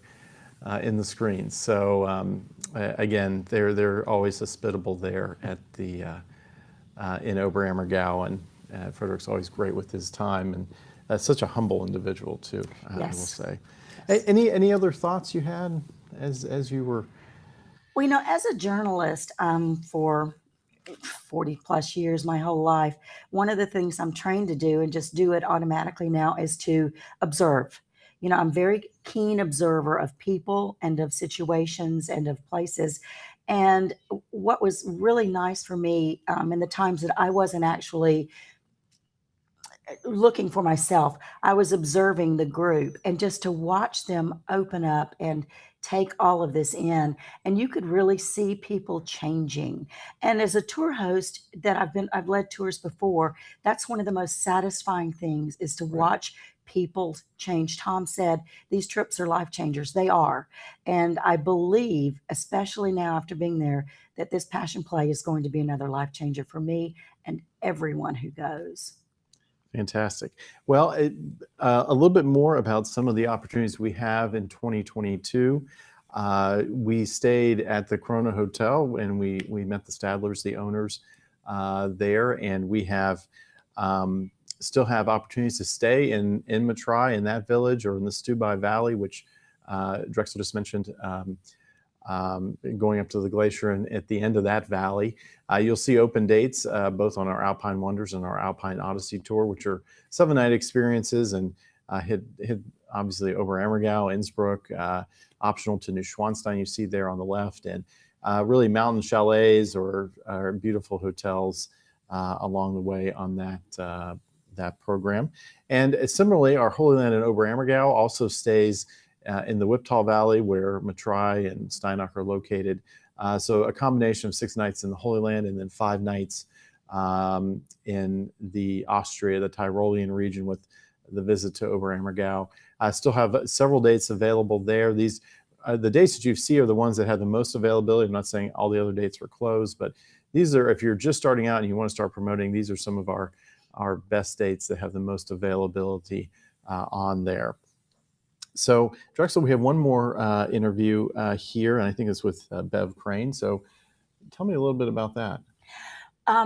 [SPEAKER 3] in the screens. So again, they're always hospitable there at the in Oberammergau, and Frederick's always great with his time, and such a humble individual too. I will say. Yes. Any other thoughts you had as you were?
[SPEAKER 6] Well, as a journalist for 40 plus years, my whole life, one of the things I'm trained to do, and just do it automatically now, is to observe. I'm a very keen observer of people and of situations and of places. And what was really nice for me in the times that I wasn't actually looking for myself, I was observing the group, and just to watch them open up and take all of this in, and you could really see people changing. And as a tour host that I've led tours before, that's one of the most satisfying things, is to watch people change. Tom said these trips are life changers. They are. And I believe, especially now after being there, that this Passion Play is going to be another life changer for me and everyone who goes.
[SPEAKER 3] Fantastic. Well, a little bit more about some of the opportunities we have in 2022. We stayed at the Corona Hotel, and we met the Stadlers, the owners there, and we have still have opportunities to stay in Matrai, in that village, or in the Stubai Valley, which Drexel just mentioned. Going up to the glacier, and at the end of that valley, you'll see open dates both on our Alpine Wonders and our Alpine Odyssey tour, which are 7-night experiences, and hit obviously Oberammergau, Innsbruck, optional to Neuschwanstein, you see there on the left, and really mountain chalets or beautiful hotels along the way on that program. And similarly, our Holy Land in Oberammergau also stays in the Whiptal Valley, where Matrai and Steinach are located. So a combination of 6 nights in the Holy Land, and then 5 nights in the Austria, the Tyrolean region, with the visit to Oberammergau. I still have several dates available there. These the dates that you see are the ones that have the most availability. I'm not saying all the other dates were closed, but these are, if you're just starting out and you want to start promoting, these are some of our best dates that have the most availability on there. So, Drexel, we have one more interview here, and I think it's with Bev Crane. So tell me a little bit about that.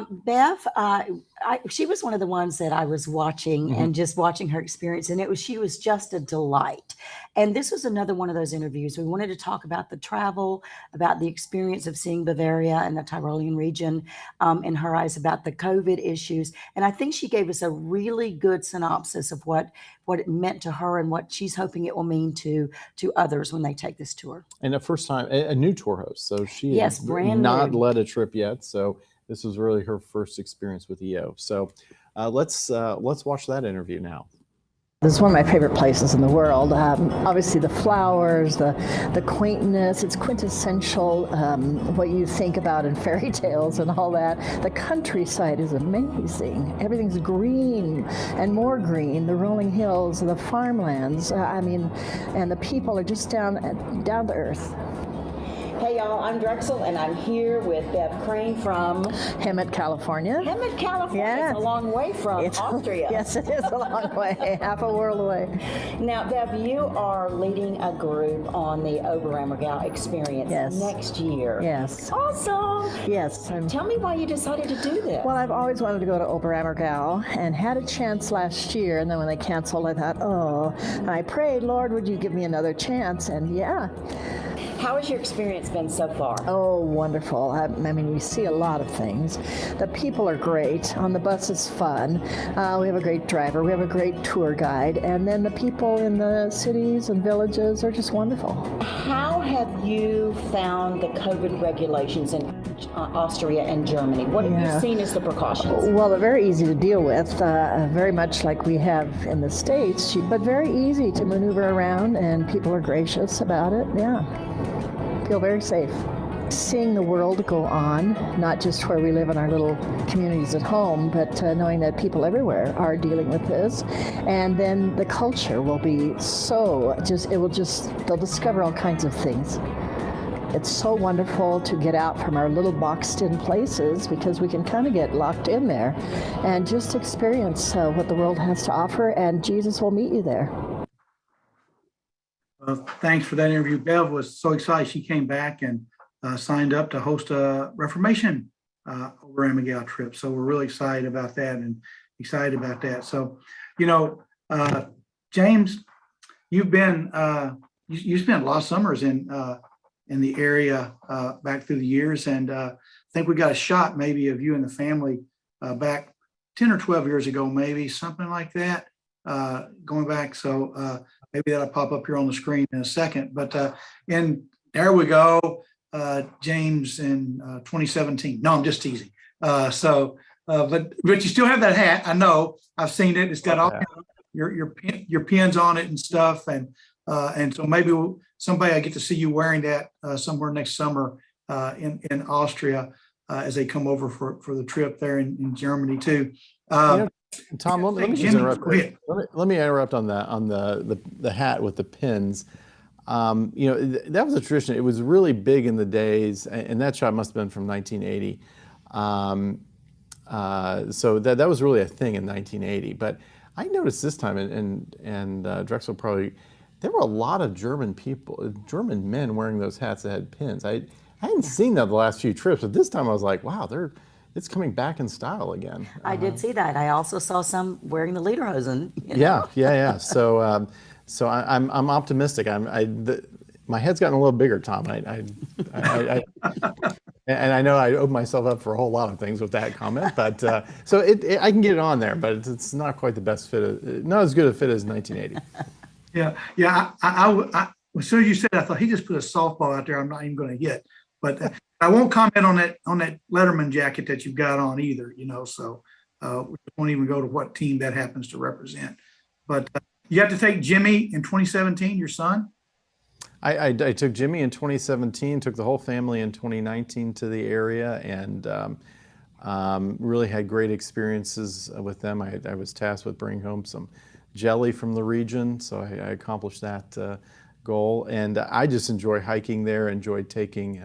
[SPEAKER 6] Bev, she was one of the ones that I was watching and just watching her experience, and she was just a delight. And this was another one of those interviews. We wanted to talk about the travel, about the experience of seeing Bavaria and the Tyrolean region, in her eyes, about the COVID issues. And I think she gave us a really good synopsis of what it meant to her and what she's hoping it will mean to others when they take this tour.
[SPEAKER 3] And a first time, a new tour host. So she
[SPEAKER 6] has brand
[SPEAKER 3] not
[SPEAKER 6] new.
[SPEAKER 3] led a trip yet. So this was really her first experience with EO. So let's watch that interview now.
[SPEAKER 16] This is one of my favorite places in the world. Obviously the flowers, the quaintness, it's quintessential what you think about in fairy tales and all that. The countryside is amazing. Everything's green and more green. The rolling hills, the farmlands, and the people are just down to earth.
[SPEAKER 12] Hey y'all, I'm Drexel, and I'm here with Bev Crane from
[SPEAKER 16] Hemet, California.
[SPEAKER 12] Hemet, California.
[SPEAKER 16] Yeah.
[SPEAKER 12] It's a long way from Austria.
[SPEAKER 16] Yes, it is a long way, half a world away.
[SPEAKER 12] Now, Bev, you are leading a group on the Oberammergau experience next year.
[SPEAKER 16] Yes.
[SPEAKER 12] Awesome.
[SPEAKER 16] Yes.
[SPEAKER 12] Tell me why you decided to do this.
[SPEAKER 16] Well, I've always wanted to go to Oberammergau and had a chance last year, and then when they canceled, I thought, and I prayed, Lord, would you give me another chance? And yeah.
[SPEAKER 12] How has your experience been so far?
[SPEAKER 16] Oh, wonderful. I mean, we see a lot of things. The people are great. On the bus is fun. We have a great driver. We have a great tour guide. And then the people in the cities and villages are just wonderful.
[SPEAKER 12] How have you found the COVID regulations in Austria and Germany? What have you seen as the precautions?
[SPEAKER 16] Well, they're very easy to deal with, very much like we have in the States, but very easy to maneuver around, and people are gracious about it. Yeah. Feel very safe. Seeing the world go on, not just where we live in our little communities at home, but knowing that people everywhere are dealing with this. And then the culture will be they'll discover all kinds of things. It's so wonderful to get out from our little boxed-in places, because we can kind of get locked in there and just experience what the world has to offer, and Jesus will meet you there.
[SPEAKER 1] Thanks for that interview. Bev was so excited. She came back and signed up to host a Reformation Oberammergau trip. So we're really excited about that and excited about that. So, you know, James, you've been, you spent a lot of summers in the area back through the years. And I think we got a shot maybe of you and the family back 10 or 12 years ago, maybe something like that, going back. So maybe that'll pop up here on the screen in a second. But there we go, James in 2017. No, I'm just teasing. But you still have that hat. I know. I've seen it. It's got all your pins on it and stuff. And so maybe someday I get to see you wearing that somewhere next summer in Austria as they come over for the trip there in Germany too.
[SPEAKER 3] Tom, let me just interrupt. Let me interrupt on the hat with the pins. That was a tradition. It was really big in the days, and that shot must have been from 1980. So that was really a thing in 1980. But I noticed this time, and Drexel probably, there were a lot of German men wearing those hats that had pins. I hadn't seen that the last few trips, but this time I was like, wow, it's coming back in style again.
[SPEAKER 6] I did see that. I also saw some wearing the lederhosen.
[SPEAKER 3] Yeah. So I'm optimistic. My head's gotten a little bigger, Tom. And I know I opened myself up for a whole lot of things with that comment, but so I can get it on there, but it's not quite the best fit, not as good a fit as 1980.
[SPEAKER 1] Yeah. As soon as you said it, I thought he just put a softball out there I'm not even going to hit. But I won't comment on that Letterman jacket that you've got on either, so we won't even go to what team that happens to represent. But you have to take Jimmy in 2017, your son?
[SPEAKER 3] I took Jimmy in 2017, took the whole family in 2019 to the area, and really had great experiences with them. I was tasked with bringing home some jelly from the region, so I accomplished that goal. And I just enjoy hiking there, enjoyed taking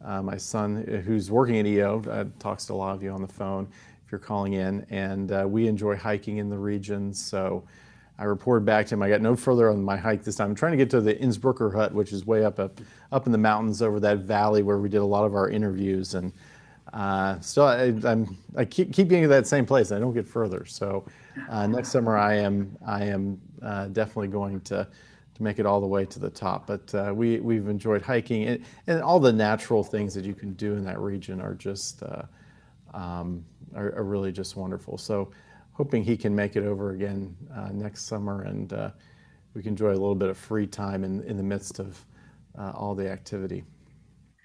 [SPEAKER 3] my son, who's working at EO, talks to a lot of you on the phone if you're calling in, and we enjoy hiking in the region. So I reported back to him. I got no further on my hike this time. I'm trying to get to the Innsbrucker Hut, which is way up in the mountains over that valley where we did a lot of our interviews. And still, I keep getting to that same place. I don't get further. So next summer, I am definitely going to make it all the way to the top. But we've enjoyed hiking, and all the natural things that you can do in that region are just are really just wonderful. So hoping he can make it over again next summer, and we can enjoy a little bit of free time in the midst of all the activity.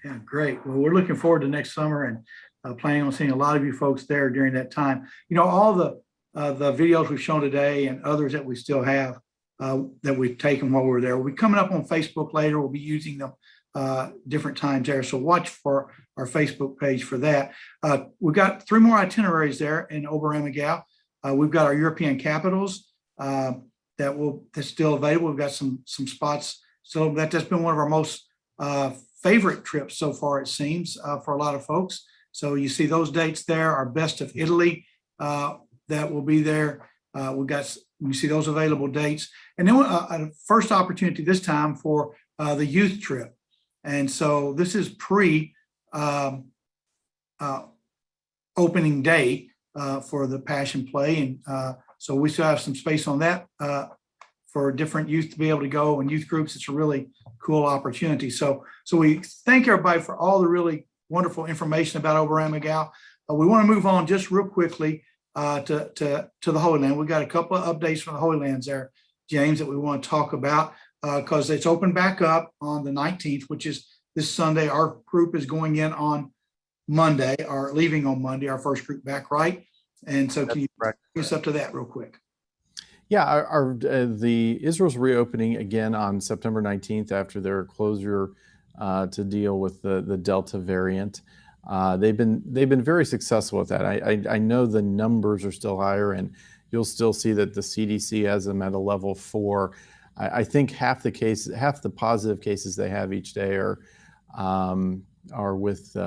[SPEAKER 1] Yeah, great. Well, we're looking forward to next summer and planning on seeing a lot of you folks there during that time. All the videos we've shown today and others that we still have that we've taken while we're there will be coming up on Facebook later. We'll be using them different times there. So watch for our Facebook page for that. We've got 3 more itineraries there in Oberammergau. We've got our European capitals that's still available. We've got some spots. So that's been one of our most favorite trips so far, it seems, for a lot of folks. So you see those dates there. Our Best of Italy that will be there. You see those available dates. And then a first opportunity this time for the youth trip. And so this is pre opening day for the Passion Play. And so we still have some space on that for different youth to be able to go, and youth groups. It's a really cool opportunity. So we thank everybody for all the really wonderful information about Oberammergau. We want to move on just real quickly to the Holy Land. We've got a couple of updates from the Holy Lands there, James, that we want to talk about because it's opened back up on the 19th, which is this Sunday. Our group is going in on Monday, or leaving on Monday, our first group back, right? And so can you bring us up to that real quick?
[SPEAKER 3] Yeah, the Israel's reopening again on September 19th after their closure to deal with the Delta variant. They've been very successful with that. I know the numbers are still higher, and you'll still see that the CDC has them at a level 4. I think half the positive cases they have each day are with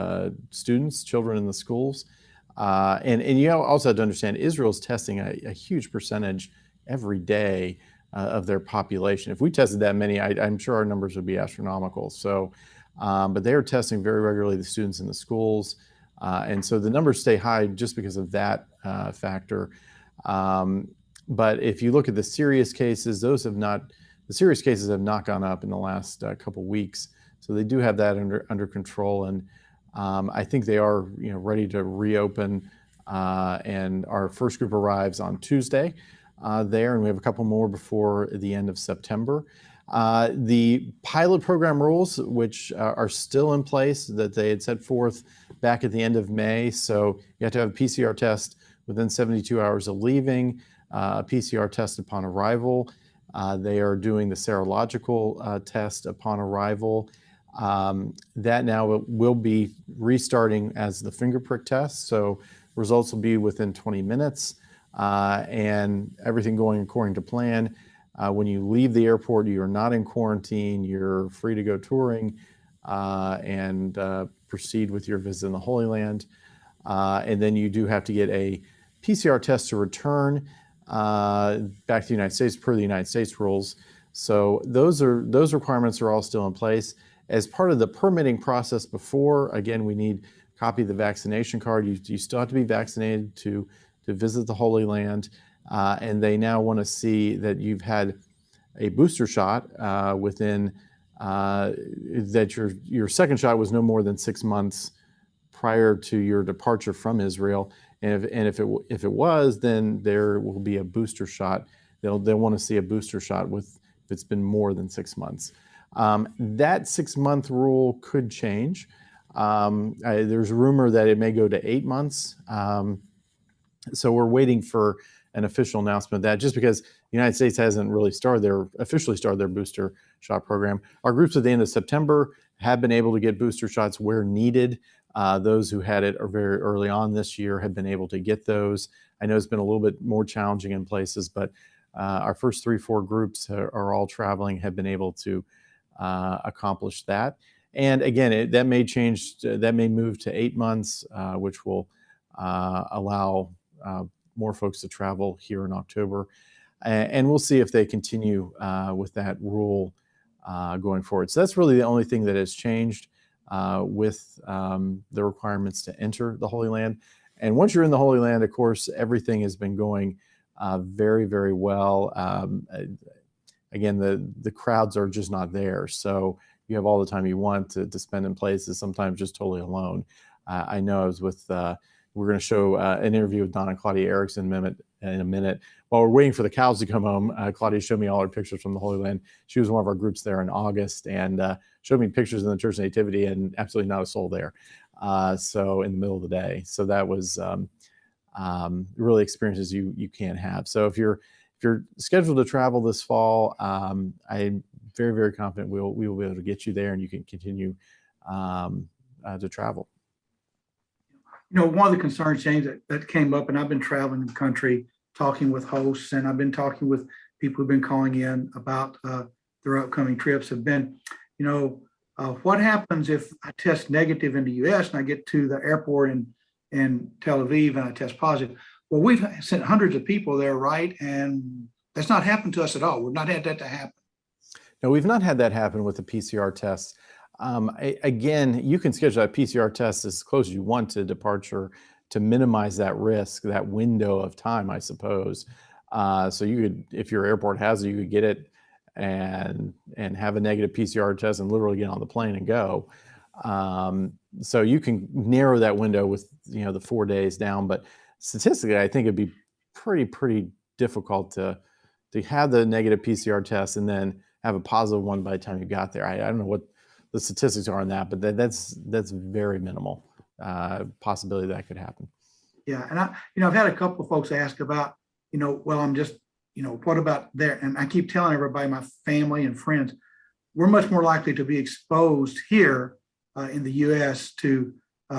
[SPEAKER 3] students, children in the schools. And you also have to understand Israel's testing a huge percentage every day of their population. If we tested that many, I'm sure our numbers would be astronomical. So, but they are testing very regularly the students in the schools. And so the numbers stay high just because of that factor. But if you look at the serious cases, the serious cases have not gone up in the last couple weeks. So they do have that under control. And I think they are ready to reopen. And our first group arrives on Tuesday there, and we have a couple more before the end of September. The pilot program rules, which are still in place that they had set forth back at the end of May. So you have to have a PCR test within 72 hours of leaving, a PCR test upon arrival. They are doing the serological test upon arrival. That now will be restarting as the finger prick test. So results will be within 20 minutes and everything going according to plan. When you leave the airport, you are not in quarantine. You're free to go touring and proceed with your visit in the Holy Land. And then you do have to get a PCR test to return back to the United States per the United States rules. So those requirements are all still in place. As part of the permitting process before, again, we need a copy of the vaccination card. You still have to be vaccinated to visit the Holy Land. And they now want to see that you've had a booster shot within that your second shot was no more than 6 months prior to your departure from Israel. And if it was, then there will be a booster shot. They'll want to see a booster shot if it's been more than 6 months. That 6-month rule could change. There's rumor that it may go to 8 months. So we're waiting for an official announcement of that, just because the United States hasn't really officially started their booster shot program. Our groups at the end of September have been able to get booster shots where needed. Those who had it very early on this year have been able to get those. I know it's been a little bit more challenging in places, but our first 3-4 groups are all traveling, have been able to accomplish that. And again, that may change, that may move to 8 months, which will allow more folks to travel here in October. And we'll see if they continue with that rule going forward. So that's really the only thing that has changed with the requirements to enter the Holy Land. And once you're in the Holy Land, of course, everything has been going very, very well. Again, the crowds are just not there. So you have all the time you want to spend in places, sometimes just totally alone. I know I was with, we're going to show an interview with Don and Claudia Erickson in a minute. While we're waiting for the cows to come home, Claudia showed me all her pictures from the Holy Land. She was one of our groups there in August and showed me pictures in the Church of Nativity, and absolutely not a soul there. So in the middle of the day. So that was really experiences you can't have. So if you're scheduled to travel this fall, I'm very, very confident we will be able to get you there and you can continue to travel.
[SPEAKER 1] One of the concerns, James, that came up, and I've been traveling the country talking with hosts, and I've been talking with people who've been calling in about their upcoming trips, have been, what happens if I test negative in the US and I get to the airport in Tel Aviv and I test positive? Well, we've sent hundreds of people there, right? And that's not happened to us at all. We've not had that to happen.
[SPEAKER 3] No, we've not had that happen with the PCR tests. Again, you can schedule that PCR test as close as you want to departure to minimize that risk, that window of time, I suppose. So you could, if your airport has it, you could get it and have a negative PCR test and literally get on the plane and go. So you can narrow that window with the 4 days down, but statistically, I think it'd be pretty difficult to have the negative PCR test and then have a positive one by the time you got there. I don't know what the statistics are on that, but that's very minimal possibility that could happen.
[SPEAKER 1] Yeah, and I've had a couple of folks ask about, well, I'm just, what about there? And I keep telling everybody, my family and friends, we're much more likely to be exposed here in the U.S. to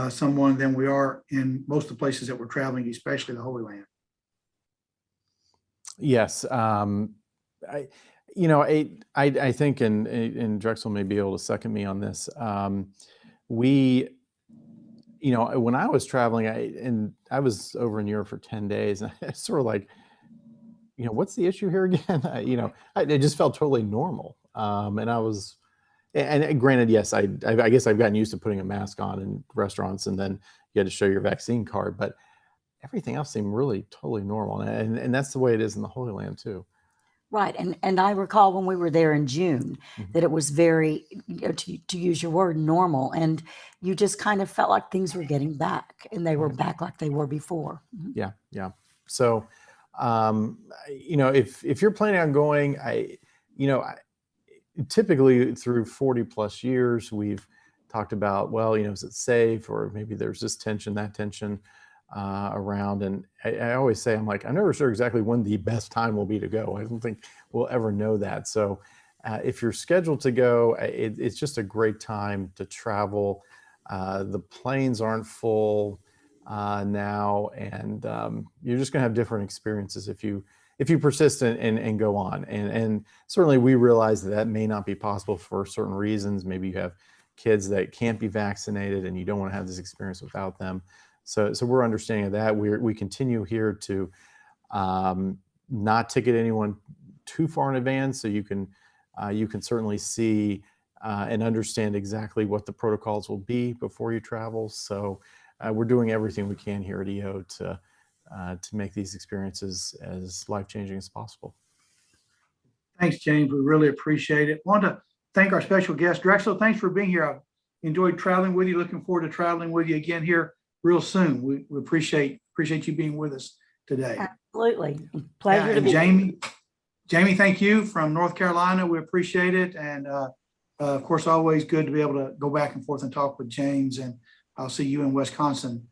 [SPEAKER 1] someone than we are in most of the places that we're traveling, especially the Holy Land.
[SPEAKER 3] Yes. I think, and Drexel may be able to second me on this. When I was traveling, I was over in Europe for 10 days, and I sort of like, what's the issue here again? It just felt totally normal. And I was, and granted, yes, I guess I've gotten used to putting a mask on in restaurants, and then you had to show your vaccine card, but everything else seemed really totally normal. And that's the way it is in the Holy Land too.
[SPEAKER 6] Right. And I recall when we were there in June that it was very, to use your word, normal. And you just kind of felt like things were getting back, and they were back like they were before.
[SPEAKER 3] Yeah. Yeah. So, if you're planning on going, typically through 40 plus years, we've talked about, well, is it safe, or maybe there's this tension, that tension around. And I always say, I'm never sure exactly when the best time will be to go. I don't think we'll ever know that. So if you're scheduled to go, it's just a great time to travel. The planes aren't full now, and you're just gonna have different experiences if you persist and go on. And certainly we realize that may not be possible for certain reasons. Maybe you have kids that can't be vaccinated and you don't want to have this experience without them. So we're understanding of that. We continue here to not ticket anyone too far in advance, so you can certainly see and understand exactly what the protocols will be before you travel. So we're doing everything we can here at EO to make these experiences as life-changing as possible.
[SPEAKER 1] Thanks, James. We really appreciate it. Want to thank our special guest, Drexel. Thanks for being here. I've enjoyed traveling with you. Looking forward to traveling with you again here real soon. We appreciate you being with us today.
[SPEAKER 6] Absolutely. Pleasure to be
[SPEAKER 1] Jamie, thank you from North Carolina. We appreciate it. And of course, always good to be able to go back and forth and talk with James. And I'll see you in Wisconsin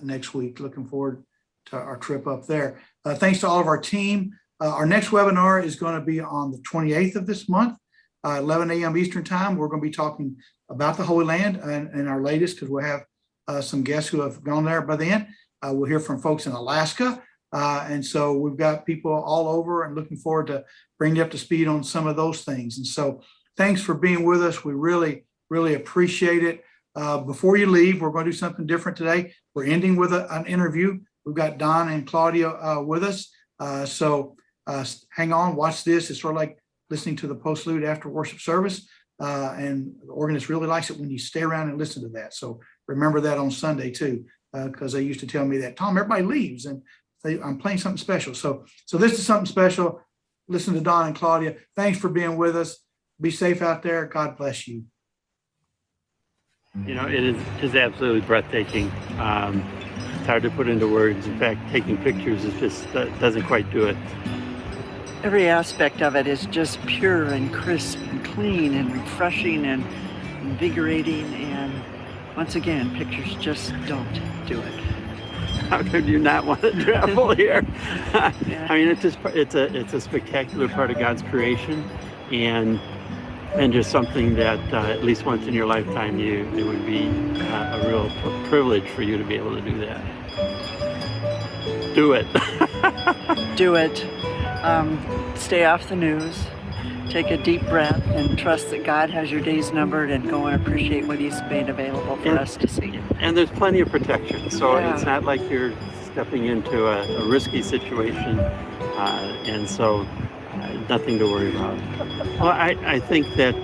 [SPEAKER 1] next week. Looking forward to our trip up there. Thanks to all of our team. Our next webinar is going to be on the 28th of this month, 11 a.m. Eastern time. We're going to be talking about the Holy Land and our latest, because we'll have some guests who have gone there by then. We'll hear from folks in Alaska. And so we've got people all over, and looking forward to bring you up to speed on some of those things. And so thanks for being with us. We really, really appreciate it. Before you leave, we're going to do something different today. We're ending with an interview. We've got Don and Claudia with us. So hang on, watch this. It's sort of like listening to the postlude after worship service. And the organist really likes it when you stay around and listen to that. So remember that on Sunday too, because they used to tell me that, Tom, everybody leaves and I'm playing something special. So this is something special. Listen to Don and Claudia. Thanks for being with us. Be safe out there. God bless you.
[SPEAKER 17] It is absolutely breathtaking. It's hard to put into words. In fact, taking pictures is just doesn't quite do it.
[SPEAKER 18] Every aspect of it is just pure and crisp and clean and refreshing and invigorating. And once again, pictures just don't do it.
[SPEAKER 17] How could you not want to travel here? Yeah. I mean, it's a spectacular part of God's creation, and just something that at least once in your lifetime, it would be a real privilege for you to be able to do that. Do it.
[SPEAKER 18] Do it. Stay off the news. Take a deep breath and trust that God has your days numbered, and go and appreciate what He's made available for us to see.
[SPEAKER 17] And there's plenty of protection, so It's not like you're stepping into a risky situation, and so nothing to worry about. Well, I think that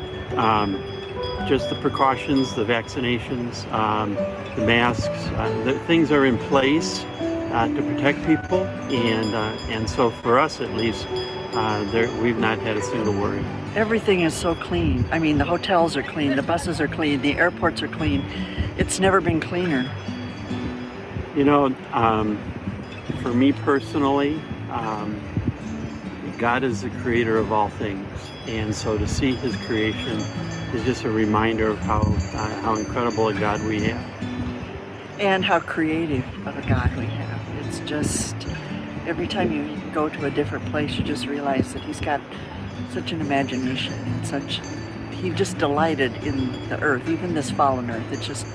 [SPEAKER 17] just the precautions, the vaccinations, the masks, the things are in place to protect people, and so for us at least, we've not had a single worry.
[SPEAKER 18] Everything is so clean. I mean, the hotels are clean, the buses are clean, the airports are clean. It's never been cleaner.
[SPEAKER 17] For me personally, God is the creator of all things, and so to see His creation is just a reminder of how incredible a God we have.
[SPEAKER 18] And how creative of a God we have. It's just, every time you go to a different place, you just realize that He's got such an imagination, and He just delighted in the earth, even this fallen earth. It's just